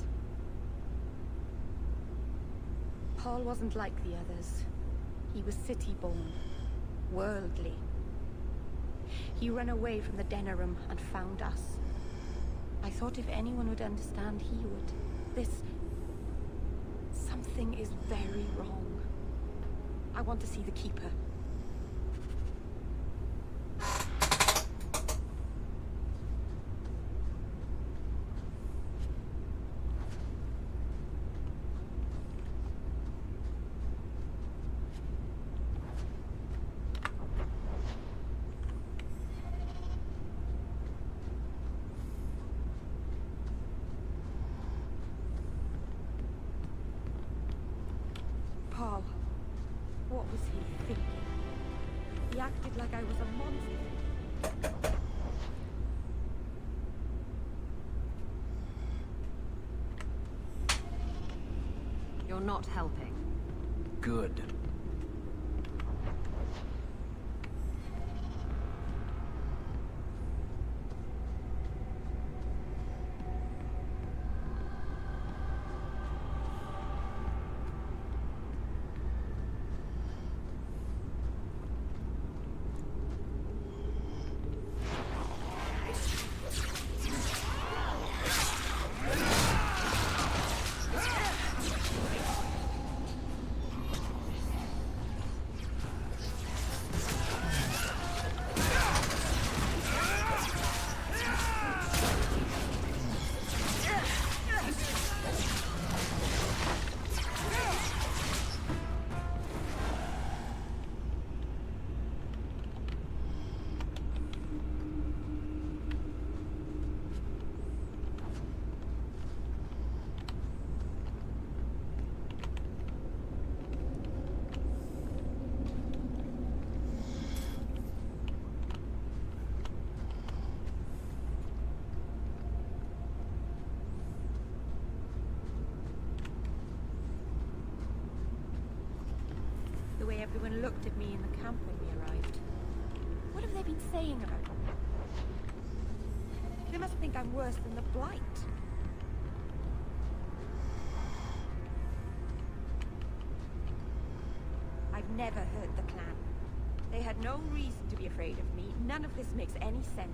Paul wasn't like the others. He was city-born. Worldly. He ran away from the Denerim and found us. I thought if anyone would understand, he would. Something is very wrong. I want to see the Keeper. Paul, what was he thinking? He acted like I was a monster. You're not helping. Good. everyone looked at me in the camp when we arrived. What have they been saying about me? They must think I'm worse than the Blight. I've never hurt the clan. They had no reason to be afraid of me. None of this makes any sense.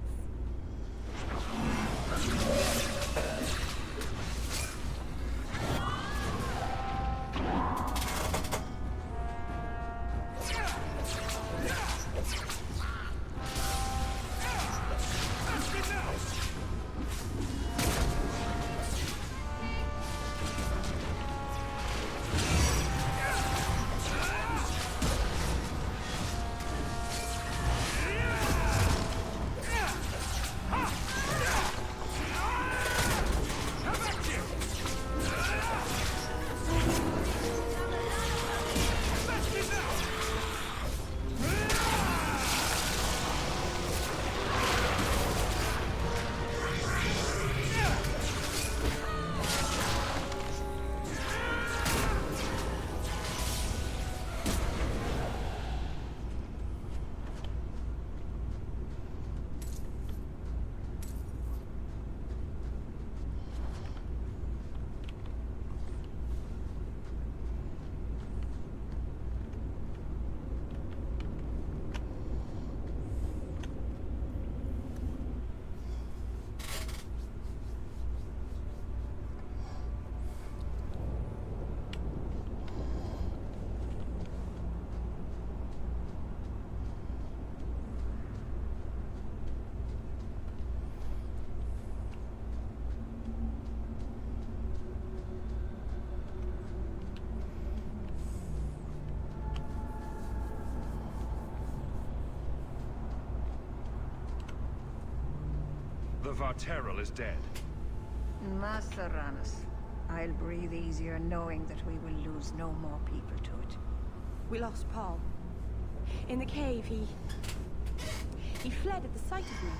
The Varterral is dead. Master Ranus, I'll breathe easier knowing that we will lose no more people to it. We lost Paul. In the cave, he fled at the sight of me.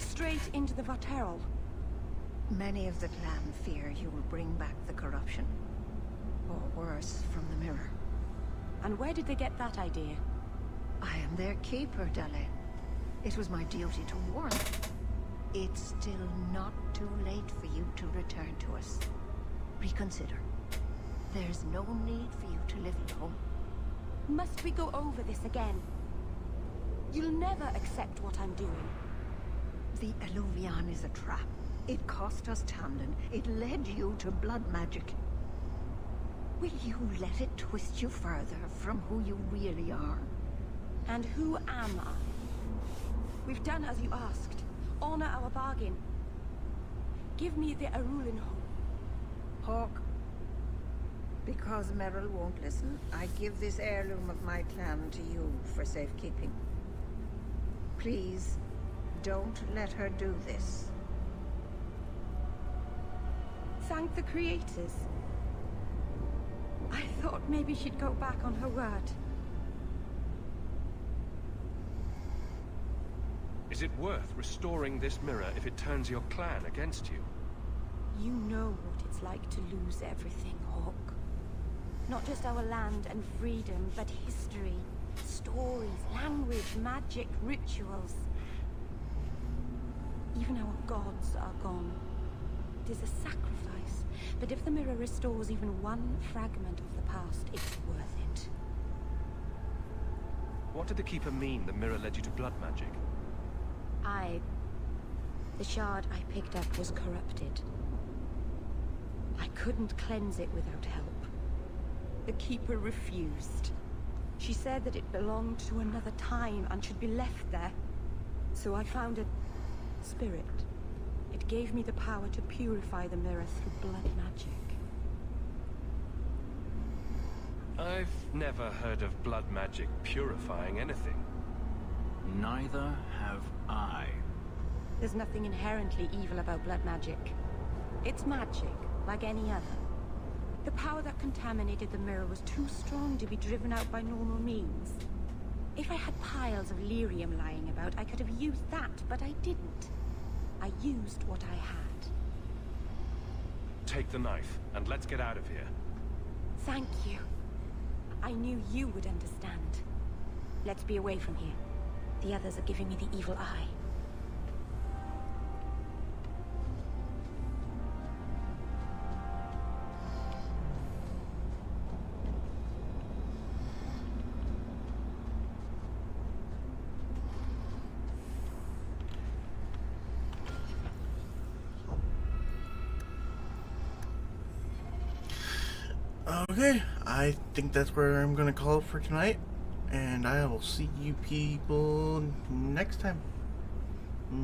Straight into the Varterral. Many of the clan fear you will bring back the corruption. Or worse, from the mirror. And where did they get that idea? I am their keeper, Dale. It was my duty to warn them. It's still not too late for you to return to us. Reconsider. There's no need for you to live alone. Must we go over this again? You'll never accept what I'm doing. The Eluvian is a trap. It cost us Tamlin. It led you to blood magic. Will you let it twist you further from who you really are? And who am I? We've done as you asked. Honor our bargain. Give me the Arulin Hawk. Because Merrill won't listen, I give this heirloom of my clan to you for safekeeping. Please, don't let her do this. Thank the creators. I thought maybe she'd go back on her word. Is it worth restoring this mirror if it turns your clan against you? You know what it's like to lose everything, Hawk. Not just our land and freedom, but history, stories, language, magic, rituals. Even our gods are gone. It is a sacrifice, but if the mirror restores even one fragment of the past, it's worth it. What did the Keeper mean the mirror led you to blood magic? The shard I picked up was corrupted. I couldn't cleanse it without help. The Keeper refused. She said that it belonged to another time and should be left there. So I found a spirit. It gave me the power to purify the mirror through blood magic. I've never heard of blood magic purifying anything. Neither have I. There's nothing inherently evil about blood magic. It's magic, like any other. The power that contaminated the mirror was too strong to be driven out by normal means. If I had piles of lyrium lying about, I could have used that, but I didn't. I used what I had. Take the knife, and let's get out of here. Thank you. I knew you would understand. Let's be away from here. The others are giving me the evil eye. Okay, I think that's where I'm going to call it for tonight, and I will see you people next time.